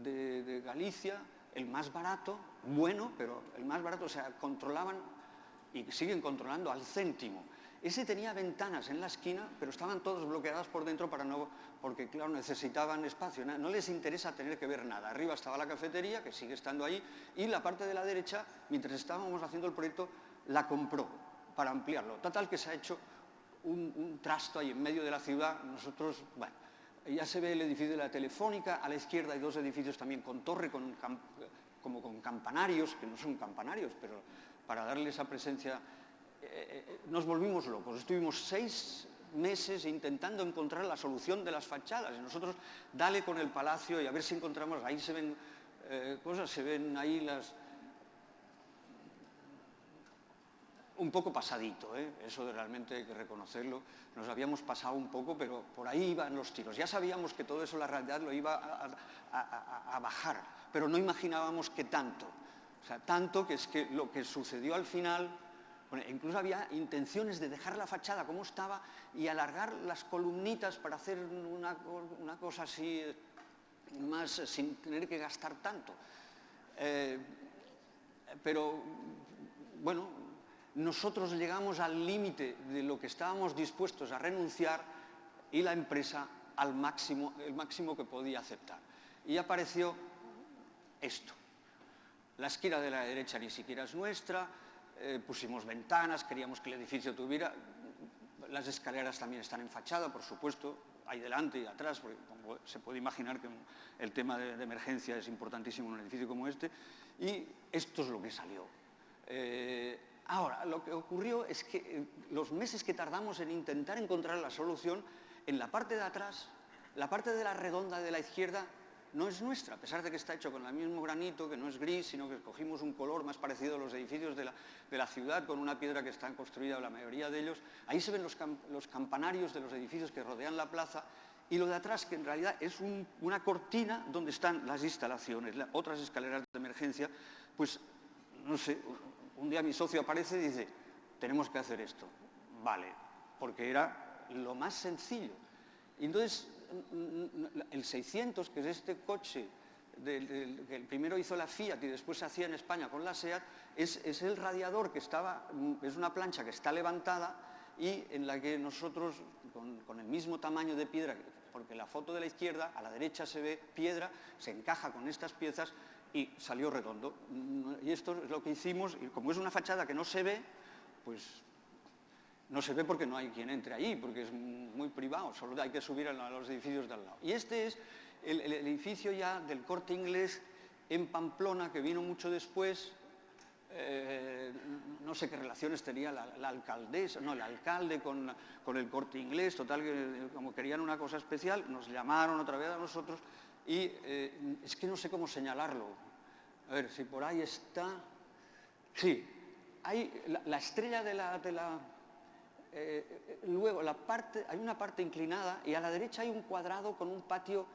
de Galicia, el más barato, bueno, pero el más barato, o sea, controlaban y siguen controlando al céntimo. Ese tenía ventanas en la esquina, pero estaban todas bloqueadas por dentro porque, claro, necesitaban espacio. No les interesa tener que ver nada. Arriba estaba la cafetería, que sigue estando ahí, y la parte de la derecha, mientras estábamos haciendo el proyecto, la compró para ampliarlo. Total que se ha hecho un trasto ahí en medio de la ciudad. Nosotros, bueno, ya se ve el edificio de la Telefónica, a la izquierda hay dos edificios también con torre, como con campanarios, que no son campanarios, pero para darle esa presencia... nos volvimos locos. Estuvimos 6 meses intentando encontrar la solución de las fachadas. Y nosotros, dale con el palacio y a ver si encontramos... Ahí se ven cosas, se ven ahí las... un poco pasadito, eso realmente hay que reconocerlo. Nos habíamos pasado un poco, pero por ahí iban los tiros. Ya sabíamos que todo eso la realidad lo iba a bajar, pero no imaginábamos que tanto. O sea, tanto que es que lo que sucedió al final, bueno, incluso había intenciones de dejar la fachada como estaba y alargar las columnitas para hacer una cosa así más sin tener que gastar tanto. Pero, bueno, nosotros llegamos al límite de lo que estábamos dispuestos a renunciar y la empresa al máximo, el máximo que podía aceptar. Y apareció esto. La esquina de la derecha ni siquiera es nuestra, pusimos ventanas, queríamos que el edificio tuviera... Las escaleras también están en fachada, por supuesto, hay delante y atrás, porque como se puede imaginar que el tema de emergencia es importantísimo en un edificio como este, y esto es lo que salió. Ahora, lo que ocurrió es que los meses que tardamos en intentar encontrar la solución, en la parte de atrás, la parte de la redonda de la izquierda no es nuestra, a pesar de que está hecho con el mismo granito, que no es gris, sino que escogimos un color más parecido a los edificios de la ciudad, con una piedra que está construida, la mayoría de ellos. Ahí se ven los campanarios de los edificios que rodean la plaza, y lo de atrás, que en realidad es una cortina donde están las instalaciones, otras escaleras de emergencia. Pues, no sé, un día mi socio aparece y dice, tenemos que hacer esto. Vale, porque era lo más sencillo. Y entonces, el 600, que es este coche, que el primero hizo la Fiat y después se hacía en España con la SEAT, es el radiador que es una plancha que está levantada y en la que nosotros, con el mismo tamaño de piedra, porque la foto de la izquierda, a la derecha se ve piedra, se encaja con estas piezas y salió redondo. Y esto es lo que hicimos, y como es una fachada que no se ve, pues... No se ve porque no hay quien entre ahí, porque es muy privado, solo hay que subir a los edificios de al lado. Y este es el edificio ya del Corte Inglés en Pamplona, que vino mucho después. No sé qué relaciones tenía la alcaldesa, no, el alcalde con el Corte Inglés, total, que como querían una cosa especial, nos llamaron otra vez a nosotros y es que no sé cómo señalarlo. A ver, si por ahí está... Sí, hay la estrella de la luego hay una parte inclinada y a la derecha hay un cuadrado con un patio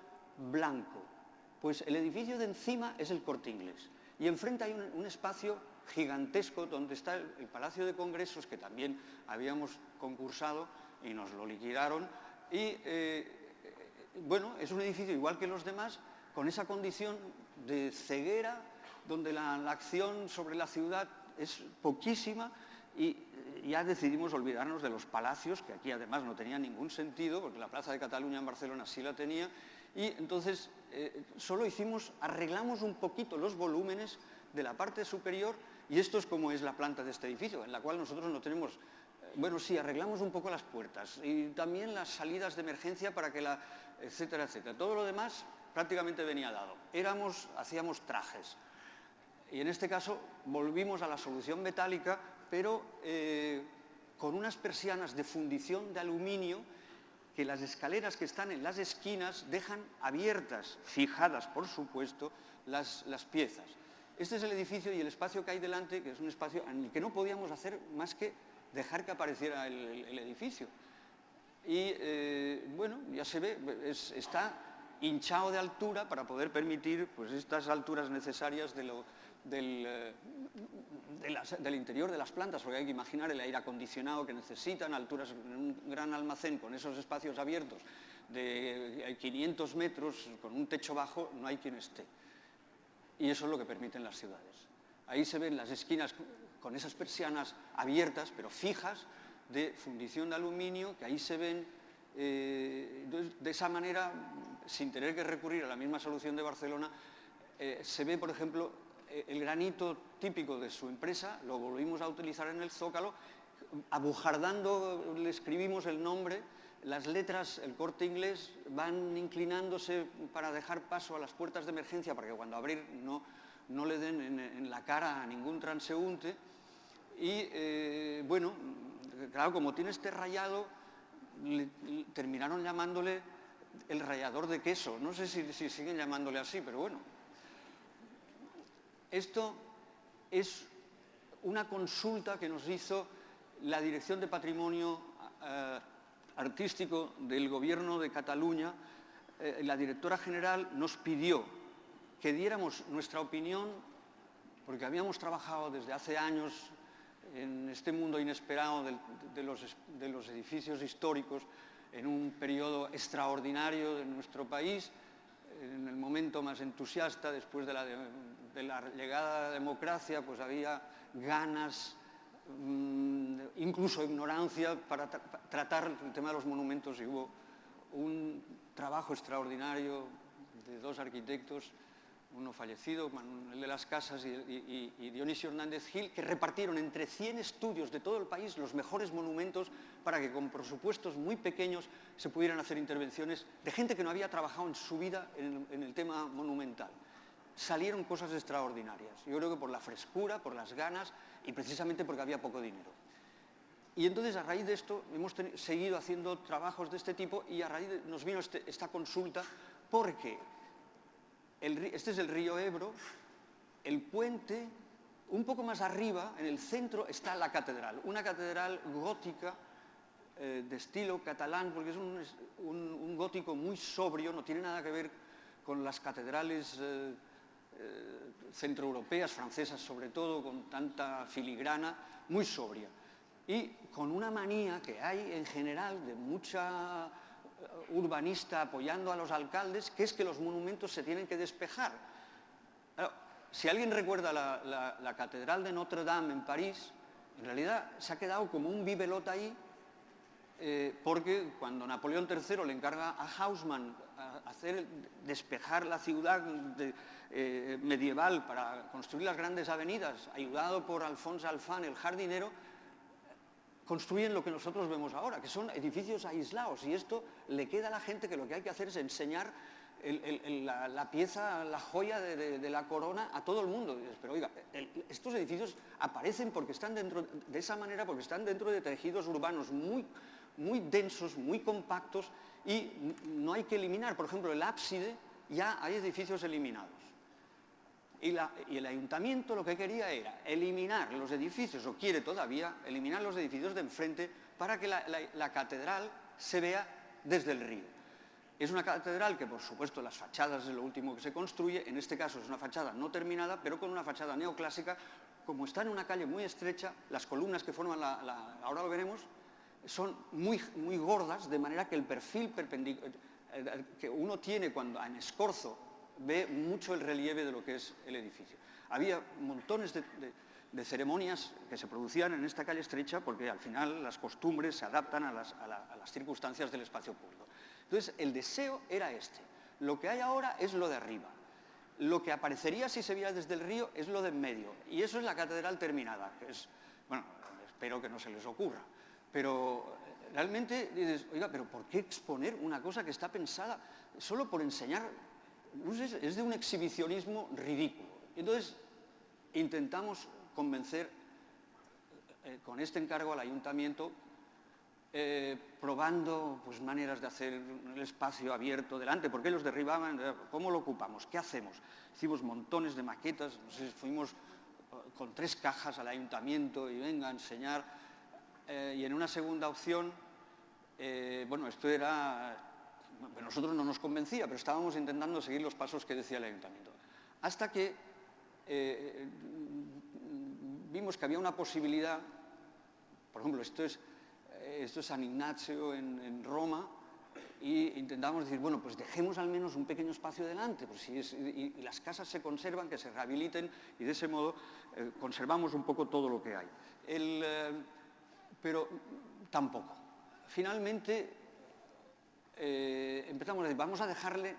blanco. Pues el edificio de encima es el Corte Inglés y enfrente hay un espacio gigantesco donde está el Palacio de Congresos, que también habíamos concursado y nos lo liquidaron, y bueno, es un edificio igual que los demás, con esa condición de ceguera, donde la acción sobre la ciudad es poquísima, y ya decidimos olvidarnos de los palacios, que aquí además no tenía ningún sentido, porque la Plaza de Cataluña en Barcelona sí la tenía, y entonces solo arreglamos un poquito los volúmenes de la parte superior, y esto es como es la planta de este edificio, en la cual nosotros no tenemos... Bueno, sí, arreglamos un poco las puertas y también las salidas de emergencia para que etcétera, etcétera. Todo lo demás prácticamente venía dado. Hacíamos trajes. Y en este caso volvimos a la solución metálica, pero con unas persianas de fundición de aluminio que las escaleras que están en las esquinas dejan abiertas, fijadas por supuesto, las piezas. Este es el edificio y el espacio que hay delante, que es un espacio en el que no podíamos hacer más que dejar que apareciera el edificio. Y bueno, ya se ve, está hinchado de altura para poder permitir pues, estas alturas necesarias del interior de las plantas, porque hay que imaginar el aire acondicionado que necesitan, alturas en un gran almacén con esos espacios abiertos de 500 metros, con un techo bajo, no hay quien esté. Y eso es lo que permiten las ciudades. Ahí se ven las esquinas con esas persianas abiertas, pero fijas, de fundición de aluminio, que ahí se ven de esa manera, sin tener que recurrir a la misma solución de Barcelona. Se ve, por ejemplo, el granito típico de su empresa, lo volvimos a utilizar en el Zócalo, abujardando, le escribimos el nombre, las letras, el Corte Inglés, van inclinándose para dejar paso a las puertas de emergencia, para que cuando abrir no le den en la cara a ningún transeúnte. Y bueno, claro, como tiene este rayado, terminaron llamándole el rallador de queso. No sé si siguen llamándole así, pero bueno. Esto es una consulta que nos hizo la Dirección de Patrimonio Artístico del Gobierno de Cataluña. La directora general nos pidió que diéramos nuestra opinión, porque habíamos trabajado desde hace años en este mundo inesperado de los edificios históricos, en un periodo extraordinario de nuestro país, en el momento más entusiasta después de la llegada de la democracia, pues había ganas, incluso ignorancia para tratar el tema de los monumentos, y hubo un trabajo extraordinario de dos arquitectos, uno fallecido, Manuel de las Casas y Dionisio Hernández Gil, que repartieron entre 100 estudios de todo el país los mejores monumentos para que con presupuestos muy pequeños se pudieran hacer intervenciones de gente que no había trabajado en su vida en el tema monumental. Salieron cosas extraordinarias, yo creo que por la frescura, por las ganas y precisamente porque había poco dinero. Y entonces, a raíz de esto, hemos seguido haciendo trabajos de este tipo, y a raíz nos vino esta consulta porque este es el río Ebro, el puente, un poco más arriba, en el centro, está la catedral, una catedral gótica de estilo catalán, porque es un gótico muy sobrio, no tiene nada que ver con las catedrales centroeuropeas, francesas sobre todo, con tanta filigrana, muy sobria. Y con una manía que hay en general de mucha urbanista apoyando a los alcaldes, que es que los monumentos se tienen que despejar. Claro, si alguien recuerda la Catedral de Notre Dame en París, en realidad se ha quedado como un bibelot ahí, porque cuando Napoleón III le encarga a Haussmann despejar la ciudad medieval para construir las grandes avenidas, ayudado por Alphonse Alphand, el jardinero, construyen lo que nosotros vemos ahora, que son edificios aislados, y esto le queda a la gente que lo que hay que hacer es enseñar la pieza, la joya de la corona a todo el mundo. Y dices, pero oiga, estos edificios aparecen porque están dentro, de esa manera, porque están dentro de tejidos urbanos muy densos, muy compactos, y no hay que eliminar. Por ejemplo, el ábside, ya hay edificios eliminados. Y el ayuntamiento lo que quería era eliminar los edificios, o quiere todavía eliminar los edificios de enfrente, para que la catedral se vea desde el río. Es una catedral que, por supuesto, las fachadas es lo último que se construye. En este caso es una fachada no terminada, pero con una fachada neoclásica. Como está en una calle muy estrecha, las columnas que forman ahora lo veremos, son muy gordas, de manera que el perfil perpendicular que uno tiene cuando en escorzo ve mucho el relieve de lo que es el edificio. Había montones de ceremonias que se producían en esta calle estrecha, porque al final las costumbres se adaptan a las circunstancias del espacio público. Entonces, el deseo era este. Lo que hay ahora es lo de arriba. Lo que aparecería si se viera desde el río es lo de en medio. Y eso es la catedral terminada, que es, bueno, espero que no se les ocurra. Pero realmente dices, oiga, pero ¿por qué exponer una cosa que está pensada solo por enseñar? Es de un exhibicionismo ridículo. Entonces, intentamos convencer con este encargo al ayuntamiento, probando pues, maneras de hacer el espacio abierto delante, porque ellos derribaban, ¿cómo lo ocupamos? ¿Qué hacemos? Hicimos montones de maquetas, no sé, fuimos con 3 cajas al ayuntamiento y venga a enseñar, y en una segunda opción, bueno, esto era, a nosotros no nos convencía, pero estábamos intentando seguir los pasos que decía el ayuntamiento, hasta que vimos que había una posibilidad. Por ejemplo, esto es San Ignacio en Roma, y intentamos decir, bueno, pues dejemos al menos un pequeño espacio delante, pues y las casas se conservan, que se rehabiliten, y de ese modo conservamos un poco todo lo que hay. Pero tampoco. Finalmente empezamos a decir, vamos a dejarle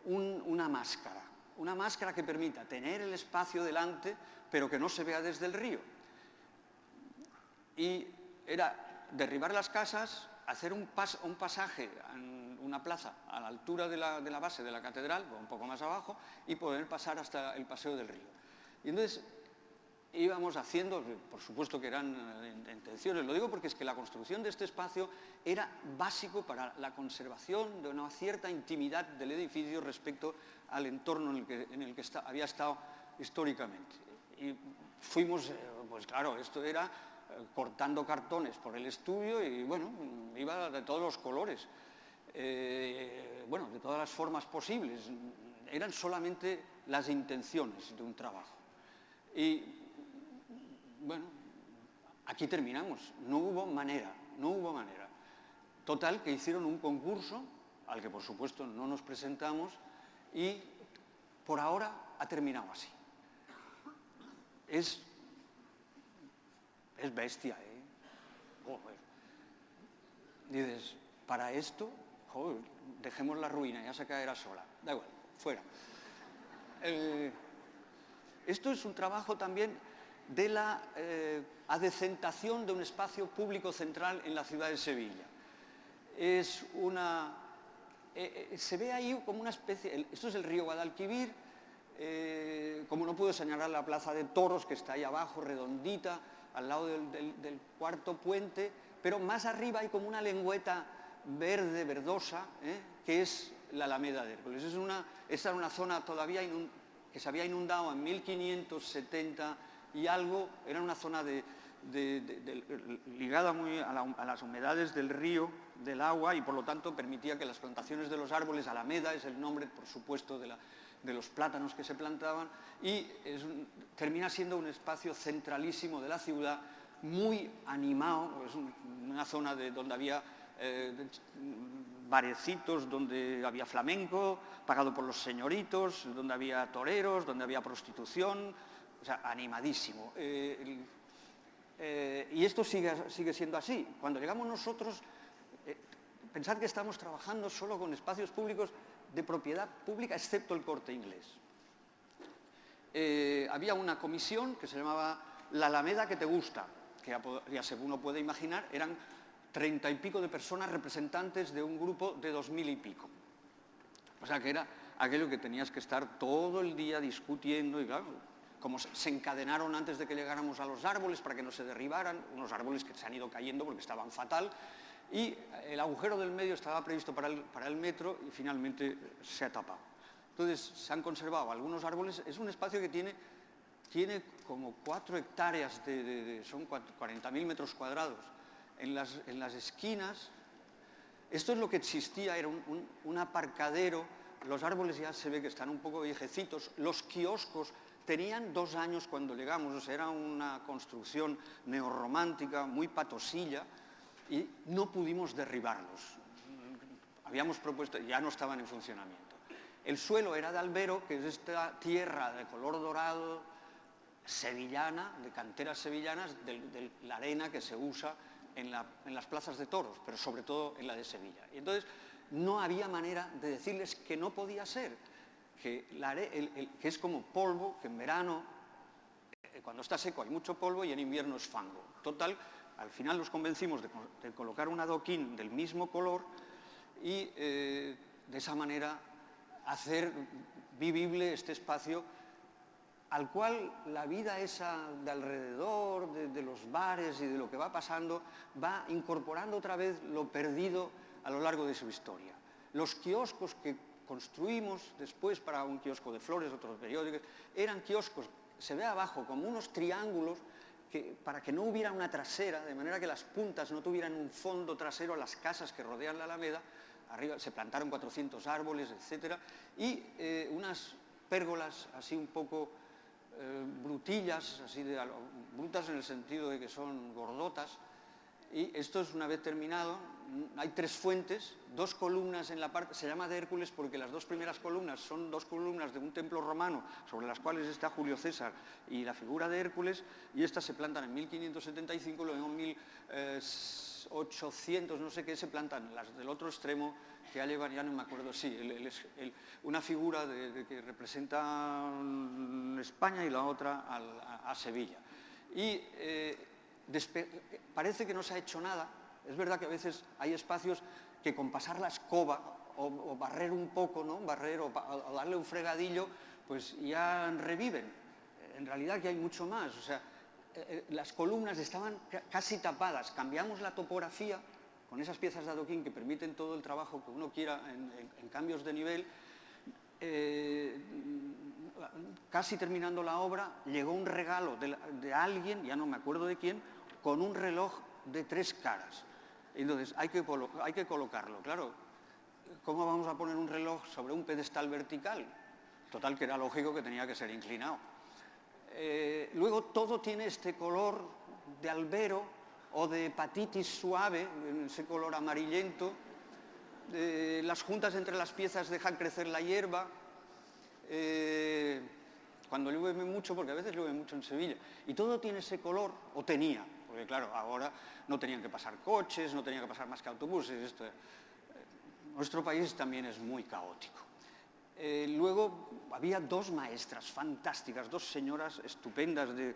una máscara que permita tener el espacio delante, pero que no se vea desde el río. Y era derribar las casas, hacer un pasaje, una plaza a la altura de la base de la catedral, o un poco más abajo, y poder pasar hasta el paseo del río. Y entonces íbamos haciendo, por supuesto que eran intenciones, lo digo porque es que la construcción de este espacio era básico para la conservación de una cierta intimidad del edificio respecto al entorno en el que había estado históricamente. Y fuimos, pues claro, esto era cortando cartones por el estudio y bueno, iba de todos los colores, bueno, de todas las formas posibles. Eran solamente las intenciones de un trabajo. Y bueno, aquí terminamos, no hubo manera. Total, que hicieron un concurso, al que por supuesto no nos presentamos, y por ahora ha terminado así. Es bestia, ¿eh? Joder. Dices, para esto, joder, dejemos la ruina, ya se caerá sola. Da igual, fuera. Esto es un trabajo también de la adecentación de un espacio público central en la ciudad de Sevilla. Es una... se ve ahí como una especie... Esto es el río Guadalquivir, como no puedo señalar la plaza de toros que está ahí abajo, redondita, al lado del cuarto puente, pero más arriba hay como una lengüeta verde, verdosa, que es la Alameda de Hércules. Esa era una zona todavía que se había inundado en 1570 y algo, era una zona ligada muy a las humedades del río, del agua, y por lo tanto permitía que las plantaciones de los árboles, Alameda es el nombre, por supuesto, de los plátanos que se plantaban, y termina siendo un espacio centralísimo de la ciudad, muy animado. Es una zona donde había barecitos, donde había flamenco, pagado por los señoritos, donde había toreros, donde había prostitución, o sea, animadísimo. Y esto sigue siendo así. Cuando llegamos nosotros, pensad que estamos trabajando solo con espacios públicos de propiedad pública, excepto el Corte Inglés. Había una comisión que se llamaba La Alameda que te gusta, que ya según uno puede imaginar, eran 30 y pico de personas representantes de un grupo de 2000 y pico. O sea que era aquello que tenías que estar todo el día discutiendo, y claro, como se encadenaron antes de que llegáramos a los árboles para que no se derribaran, unos árboles que se han ido cayendo porque estaban fatal, y el agujero del medio estaba previsto para el metro y finalmente se ha tapado. Entonces se han conservado algunos árboles. Es un espacio que tiene como 4 hectáreas, son 40.000 metros cuadrados. En las esquinas, esto es lo que existía, era un aparcadero. Los árboles ya se ve que están un poco viejecitos. Los kioscos tenían 2 años cuando llegamos, o sea, era una construcción neorromántica, muy patosilla, y no pudimos derribarlos. Habíamos propuesto, ya no estaban en funcionamiento. El suelo era de albero, que es esta tierra de color dorado, sevillana, de canteras sevillanas, de la arena que se usa en las plazas de toros, pero sobre todo en la de Sevilla. Y entonces no había manera de decirles que no podía ser, que es como polvo, que en verano, cuando está seco hay mucho polvo y en invierno es fango. Total, al final los convencimos de colocar un adoquín del mismo color y de esa manera hacer vivible este espacio al cual la vida esa de alrededor, de los bares y de lo que va pasando, va incorporando otra vez lo perdido a lo largo de su historia. Los kioscos que construimos después para un kiosco de flores, otros periódicos, eran kioscos, se ve abajo, como unos triángulos para que no hubiera una trasera, de manera que las puntas no tuvieran un fondo trasero a las casas que rodean la Alameda. Arriba se plantaron 400 árboles, etc. Y unas pérgolas así un poco brutillas, brutas en el sentido de que son gordotas. Y esto es una vez terminado, hay 3 fuentes, 2 columnas en la parte, se llama de Hércules porque las 2 primeras columnas son 2 columnas de un templo romano sobre las cuales está Julio César y la figura de Hércules, y estas se plantan en 1575, luego en 1800, no sé qué, se plantan las del otro extremo, que ya llevan, ya no me acuerdo, sí, una figura que representa España y la otra a Sevilla. Y parece que no se ha hecho nada. Es verdad que a veces hay espacios que con pasar la escoba o barrer un poco, ¿no? Barrer o darle un fregadillo, pues ya reviven. En realidad que hay mucho más. O sea, las columnas estaban casi tapadas. Cambiamos la topografía con esas piezas de adoquín que permiten todo el trabajo que uno quiera en cambios de nivel. casi terminando la obra, llegó un regalo de alguien, ya no me acuerdo de quién, con un reloj de 3 caras. Entonces hay que colocarlo. Claro, ¿cómo vamos a poner un reloj sobre un pedestal vertical? Total, que era lógico que tenía que ser inclinado. Luego todo tiene este color de albero o de hepatitis suave, ese color amarillento. Las juntas entre las piezas dejan crecer la hierba. Cuando llueve mucho, porque a veces llueve mucho en Sevilla, y todo tiene ese color, o tenía, porque claro, ahora no tenían que pasar coches, no tenían que pasar más que autobuses. Nuestro país también es muy caótico. Luego había 2 maestras fantásticas, 2 señoras estupendas de,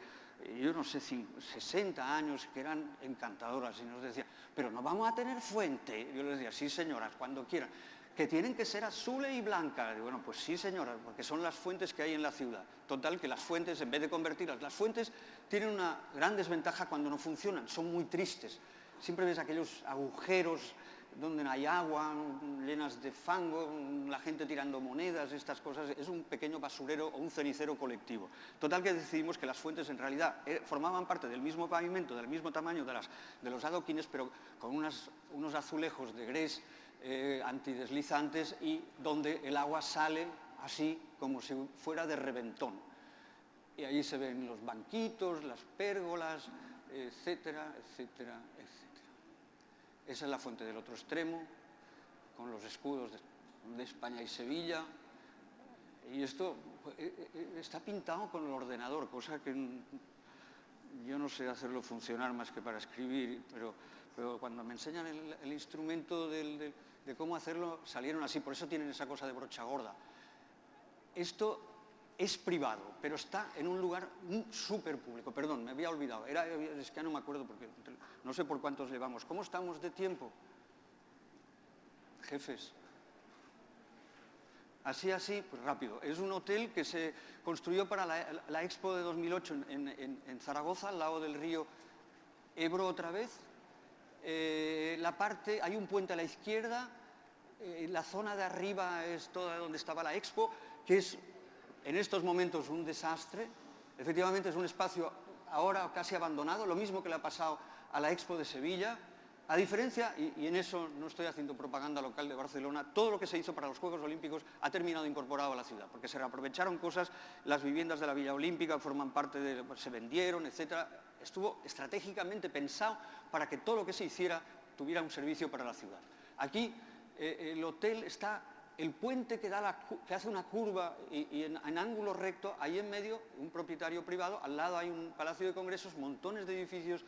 yo no sé, 60 años, que eran encantadoras, y nos decían, pero no vamos a tener fuente. Yo les decía, sí señoras, cuando quieran, que tienen que ser azules y blancas. Y bueno, pues sí señoras, porque son las fuentes que hay en la ciudad. Total, que las fuentes, en vez de convertirlas, las fuentes tienen una gran desventaja cuando no funcionan, son muy tristes. Siempre ves aquellos agujeros donde no hay agua, llenas de fango, la gente tirando monedas, estas cosas. Es un pequeño basurero o un cenicero colectivo. Total, que decidimos que las fuentes en realidad formaban parte del mismo pavimento, del mismo tamaño de los adoquines, pero con unos azulejos de grés antideslizantes, y donde el agua sale así como si fuera de reventón. Y ahí se ven los banquitos, las pérgolas, etcétera, etcétera, etcétera. Esa es la fuente del otro extremo, con los escudos de España y Sevilla. Y esto está pintado con el ordenador, cosa que yo no sé hacerlo funcionar más que para escribir, pero cuando me enseñan el instrumento de cómo hacerlo, salieron así. Por eso tienen esa cosa de brocha gorda. Esto es privado, pero está en un lugar súper público. Perdón, me había olvidado. Es que ya no me acuerdo, porque no sé por cuántos llevamos. ¿Cómo estamos de tiempo? Jefes. Así, pues rápido. Es un hotel que se construyó para la Expo de 2008 en Zaragoza, al lado del río Ebro otra vez. Hay un puente a la izquierda. La zona de arriba es toda donde estaba la Expo, que es en estos momentos un desastre. Efectivamente es un espacio ahora casi abandonado, lo mismo que le ha pasado a la Expo de Sevilla. A diferencia, y en eso no estoy haciendo propaganda local de Barcelona, todo lo que se hizo para los Juegos Olímpicos ha terminado incorporado a la ciudad, porque se reaprovecharon cosas, las viviendas de la Villa Olímpica forman parte se vendieron, etc. Estuvo estratégicamente pensado para que todo lo que se hiciera tuviera un servicio para la ciudad. Aquí el hotel está, el puente que hace una curva y en ángulo recto, ahí en medio un propietario privado, al lado hay un palacio de congresos, montones de edificios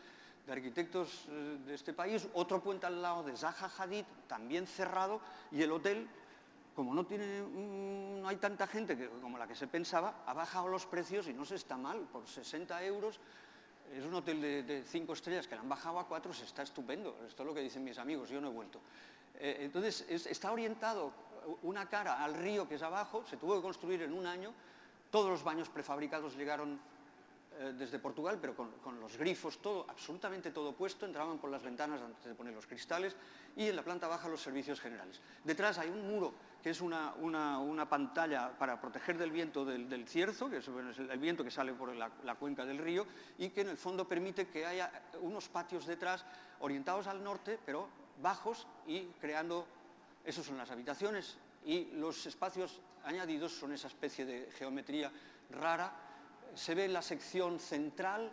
de arquitectos de este país, otro puente al lado de Zaha Hadid, también cerrado, y el hotel, como no hay tanta gente como la que se pensaba, ha bajado los precios y no se está mal, por 60 euros. Es un hotel de 5 estrellas que le han bajado a 4, se está estupendo. Esto es lo que dicen mis amigos, yo no he vuelto. Entonces, está orientado una cara al río que es abajo, se tuvo que construir en un año, todos los baños prefabricados llegaron desde Portugal, pero con los grifos, todo, absolutamente todo puesto, entraban por las ventanas antes de poner los cristales, y en la planta baja los servicios generales. Detrás hay un muro que es una pantalla para proteger del viento del cierzo, que es el viento que sale por la cuenca del río, y que en el fondo permite que haya unos patios detrás orientados al norte, pero bajos, y creando, esos son las habitaciones, y los espacios añadidos son esa especie de geometría rara. Se ve la sección central,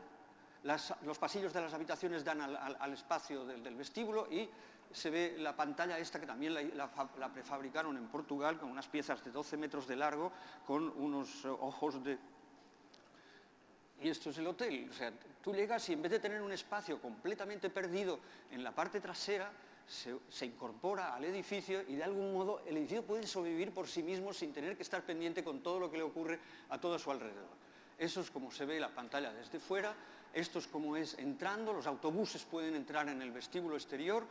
los pasillos de las habitaciones dan al espacio del vestíbulo, y se ve la pantalla esta que también la prefabricaron en Portugal, con unas piezas de 12 metros de largo, con unos ojos de... Y esto es el hotel. O sea, tú llegas y en vez de tener un espacio completamente perdido en la parte trasera, se incorpora al edificio, y de algún modo el edificio puede sobrevivir por sí mismo sin tener que estar pendiente con todo lo que le ocurre a todo su alrededor. Eso es como se ve la pantalla desde fuera. Esto es como es entrando. Los autobuses pueden entrar en el vestíbulo exterior.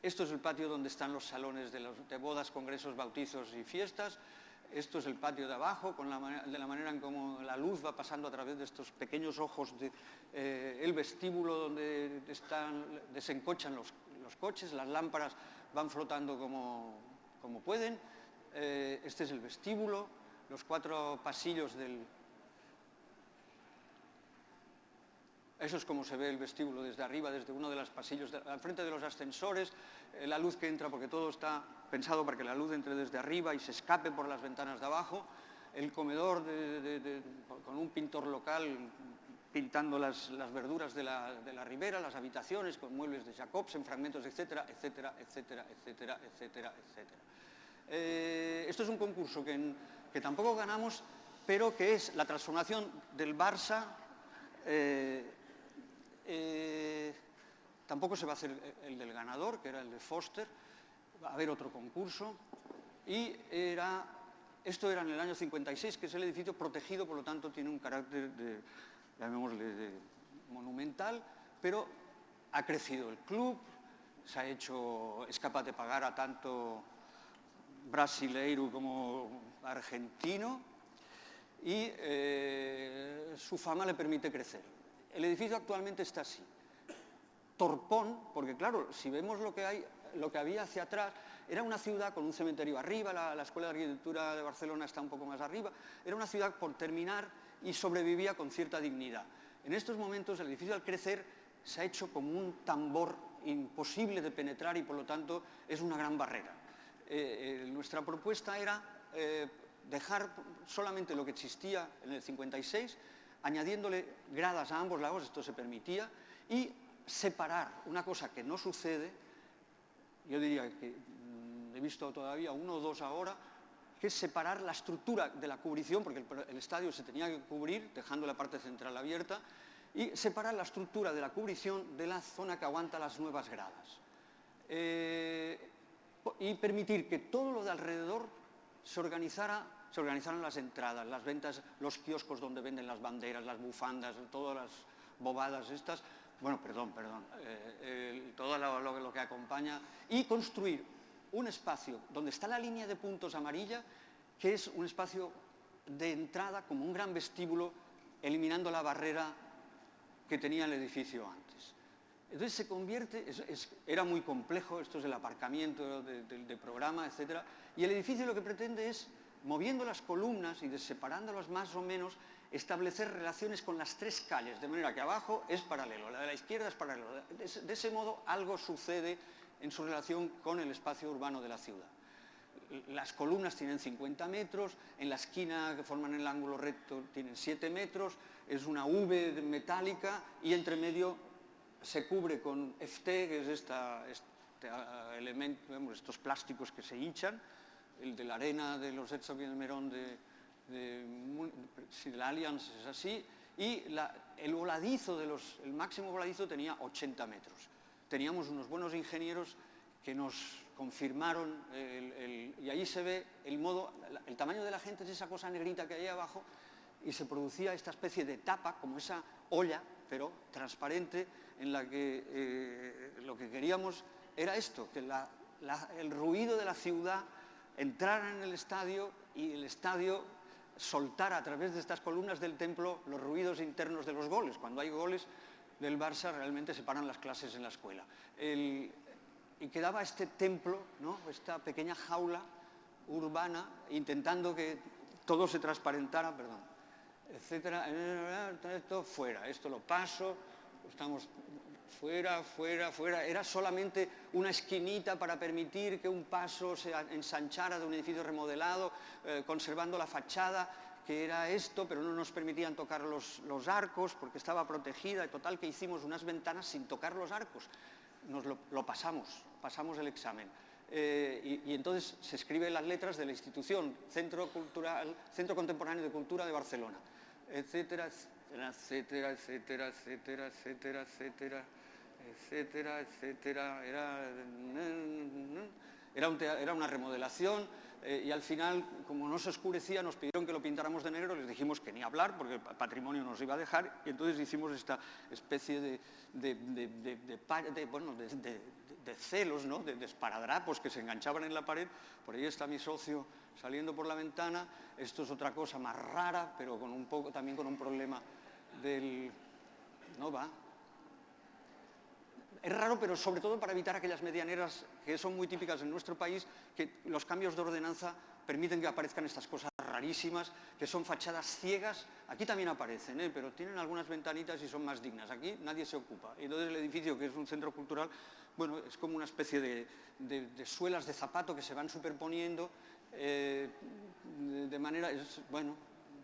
Esto es el patio donde están los salones de bodas, congresos, bautizos y fiestas. Esto es el patio de abajo, de la manera en cómo la luz va pasando a través de estos pequeños ojos el vestíbulo donde se encochan los coches, las lámparas van flotando como pueden. Este es el vestíbulo, los 4 pasillos del... Eso es como se ve el vestíbulo desde arriba, desde uno de los pasillos, al frente de los ascensores, la luz que entra, porque todo está pensado para que la luz entre desde arriba y se escape por las ventanas de abajo, el comedor con un pintor local pintando las verduras de la ribera, las habitaciones con muebles de Jacobsen, fragmentos, etcétera, etcétera, etcétera, etcétera, etcétera, etcétera. Esto es un concurso que tampoco ganamos, pero que es la transformación del Barça. Tampoco se va a hacer el del ganador, que era el de Foster. Va a haber otro concurso. Y esto era en el año 56, que es el edificio protegido, por lo tanto tiene un carácter llamémosle, monumental, pero ha crecido el club, es capaz de pagar a tanto brasileiro como argentino, y su fama le permite crecer. El edificio actualmente está así, torpón, porque claro, si vemos lo que había hacia atrás, era una ciudad con un cementerio arriba, la Escuela de Arquitectura de Barcelona está un poco más arriba, era una ciudad por terminar y sobrevivía con cierta dignidad. En estos momentos el edificio al crecer se ha hecho como un tambor imposible de penetrar y por lo tanto es una gran barrera. Nuestra propuesta era dejar solamente lo que existía en el 56, añadiéndole gradas a ambos lados, esto se permitía, y separar una cosa que no sucede, yo diría que he visto todavía 1 o 2 ahora, que es separar la estructura de la cubrición, porque el estadio se tenía que cubrir, dejando la parte central abierta, y separar la estructura de la cubrición de la zona que aguanta las nuevas gradas. Y permitir que todo lo de alrededor se organizaran las entradas, las ventas, los kioscos donde venden las banderas, las bufandas, todas las bobadas estas, bueno, perdón, todo lo que acompaña, y construir un espacio donde está la línea de puntos amarilla, que es un espacio de entrada como un gran vestíbulo, eliminando la barrera que tenía el edificio antes. Entonces se convierte, era muy complejo, esto es el aparcamiento de programa, etc. Y el edificio lo que pretende es, moviendo las columnas y separándolas más o menos, establecer relaciones con las 3 calles, de manera que abajo es paralelo, la de la izquierda es paralelo. De ese modo algo sucede en su relación con el espacio urbano de la ciudad. Las columnas tienen 50 metros, en la esquina que forman el ángulo recto tienen 7 metros, es una V metálica y entre medio se cubre con FT, que es este elemento, estos plásticos que se hinchan, el de la arena de los Herzog y el Merón si la Allianz es así, y el voladizo el máximo voladizo tenía 80 metros. Teníamos unos buenos ingenieros que nos confirmaron, y ahí se ve el tamaño de la gente, es esa cosa negrita que hay abajo, y se producía esta especie de tapa, como esa olla, pero transparente, en la que lo que queríamos era esto, que el ruido de la ciudad entrara en el estadio y el estadio soltara a través de estas columnas del templo los ruidos internos de los goles. Cuando hay goles del Barça realmente se paran las clases en la escuela. Y quedaba este templo, ¿no?, esta pequeña jaula urbana, intentando que todo se transparentara, etcétera. Esto fuera, esto lo paso, estamos fuera. Era solamente una esquinita para permitir que un paso se ensanchara de un edificio remodelado, conservando la fachada, que era esto, pero no nos permitían tocar los arcos porque estaba protegida. Total que hicimos unas ventanas sin tocar los arcos. Nos lo pasamos el examen. Y entonces se escriben las letras de la institución, Centro Contemporáneo de Cultura de Barcelona, etcétera, etcétera, etcétera, etcétera, etcétera, etcétera, etcétera, etcétera. Era una remodelación, y al final, como no se oscurecía, nos pidieron que lo pintáramos de negro, les dijimos que ni hablar porque el patrimonio nos iba a dejar, y entonces hicimos esta especie de celos, ¿no?, de esparadrapos que se enganchaban en la pared. Por ahí está mi socio saliendo por la ventana. Esto es otra cosa más rara, pero también con un problema no va. Es raro, pero sobre todo para evitar aquellas medianeras que son muy típicas en nuestro país, que los cambios de ordenanza permiten que aparezcan estas cosas rarísimas, que son fachadas ciegas. Aquí también aparecen, pero tienen algunas ventanitas y son más dignas. Aquí nadie se ocupa. Y entonces el edificio, que es un centro cultural, bueno, es como una especie de suelas de zapato que se van superponiendo de manera, bueno,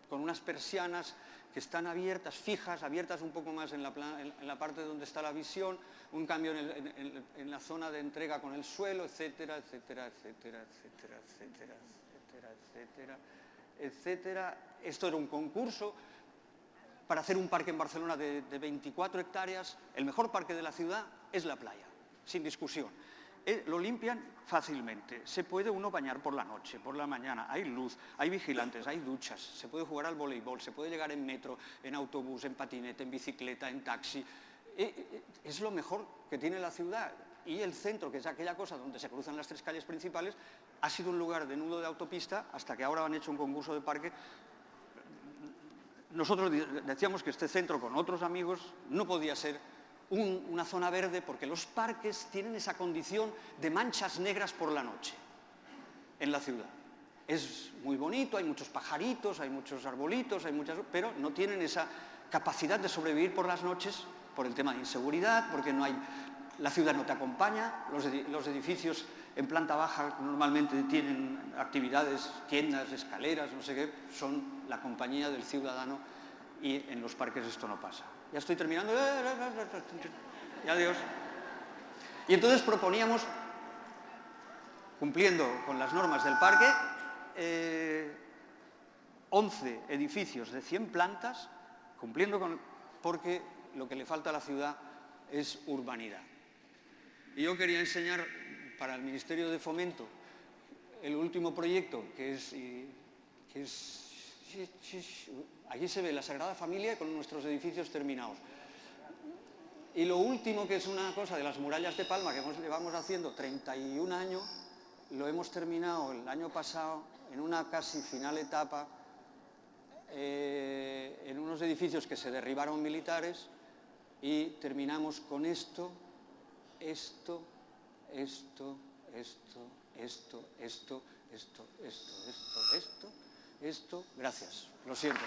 con unas persianas que están abiertas, fijas, abiertas un poco más en la parte donde está la visión, un cambio en la zona de entrega con el suelo, etcétera, etcétera, etcétera, etcétera, etcétera, etcétera, etcétera, etcétera. Esto era un concurso para hacer un parque en Barcelona de 24 hectáreas. El mejor parque de la ciudad es la playa, sin discusión. Lo limpian fácilmente, se puede uno bañar por la noche, por la mañana, hay luz, hay vigilantes, hay duchas, se puede jugar al voleibol, se puede llegar en metro, en autobús, en patinete, en bicicleta, en taxi. Es lo mejor que tiene la ciudad. Y el centro, que es aquella cosa donde se cruzan las 3 calles principales, ha sido un lugar de nudo de autopista hasta que ahora han hecho un concurso de parque. Nosotros decíamos que este centro, con otros amigos, no podía ser una zona verde porque los parques tienen esa condición de manchas negras por la noche en la ciudad. Es muy bonito, hay muchos pajaritos, hay muchos arbolitos, pero no tienen esa capacidad de sobrevivir por las noches por el tema de inseguridad, porque no hay, la ciudad no te acompaña, los edificios en planta baja normalmente tienen actividades, tiendas, escaleras, no sé qué, son la compañía del ciudadano, y en los parques esto no pasa. Ya estoy terminando. Y adiós. Y entonces proponíamos, cumpliendo con las normas del parque, 11 edificios de 100 plantas, porque lo que le falta a la ciudad es urbanidad. Y yo quería enseñar para el Ministerio de Fomento el último proyecto, que es allí se ve la Sagrada Familia con nuestros edificios terminados. Y lo último, que es una cosa de las murallas de Palma, que llevamos haciendo 31 años, lo hemos terminado el año pasado en una casi final etapa, en unos edificios que se derribaron militares, y terminamos con esto, gracias, lo siento.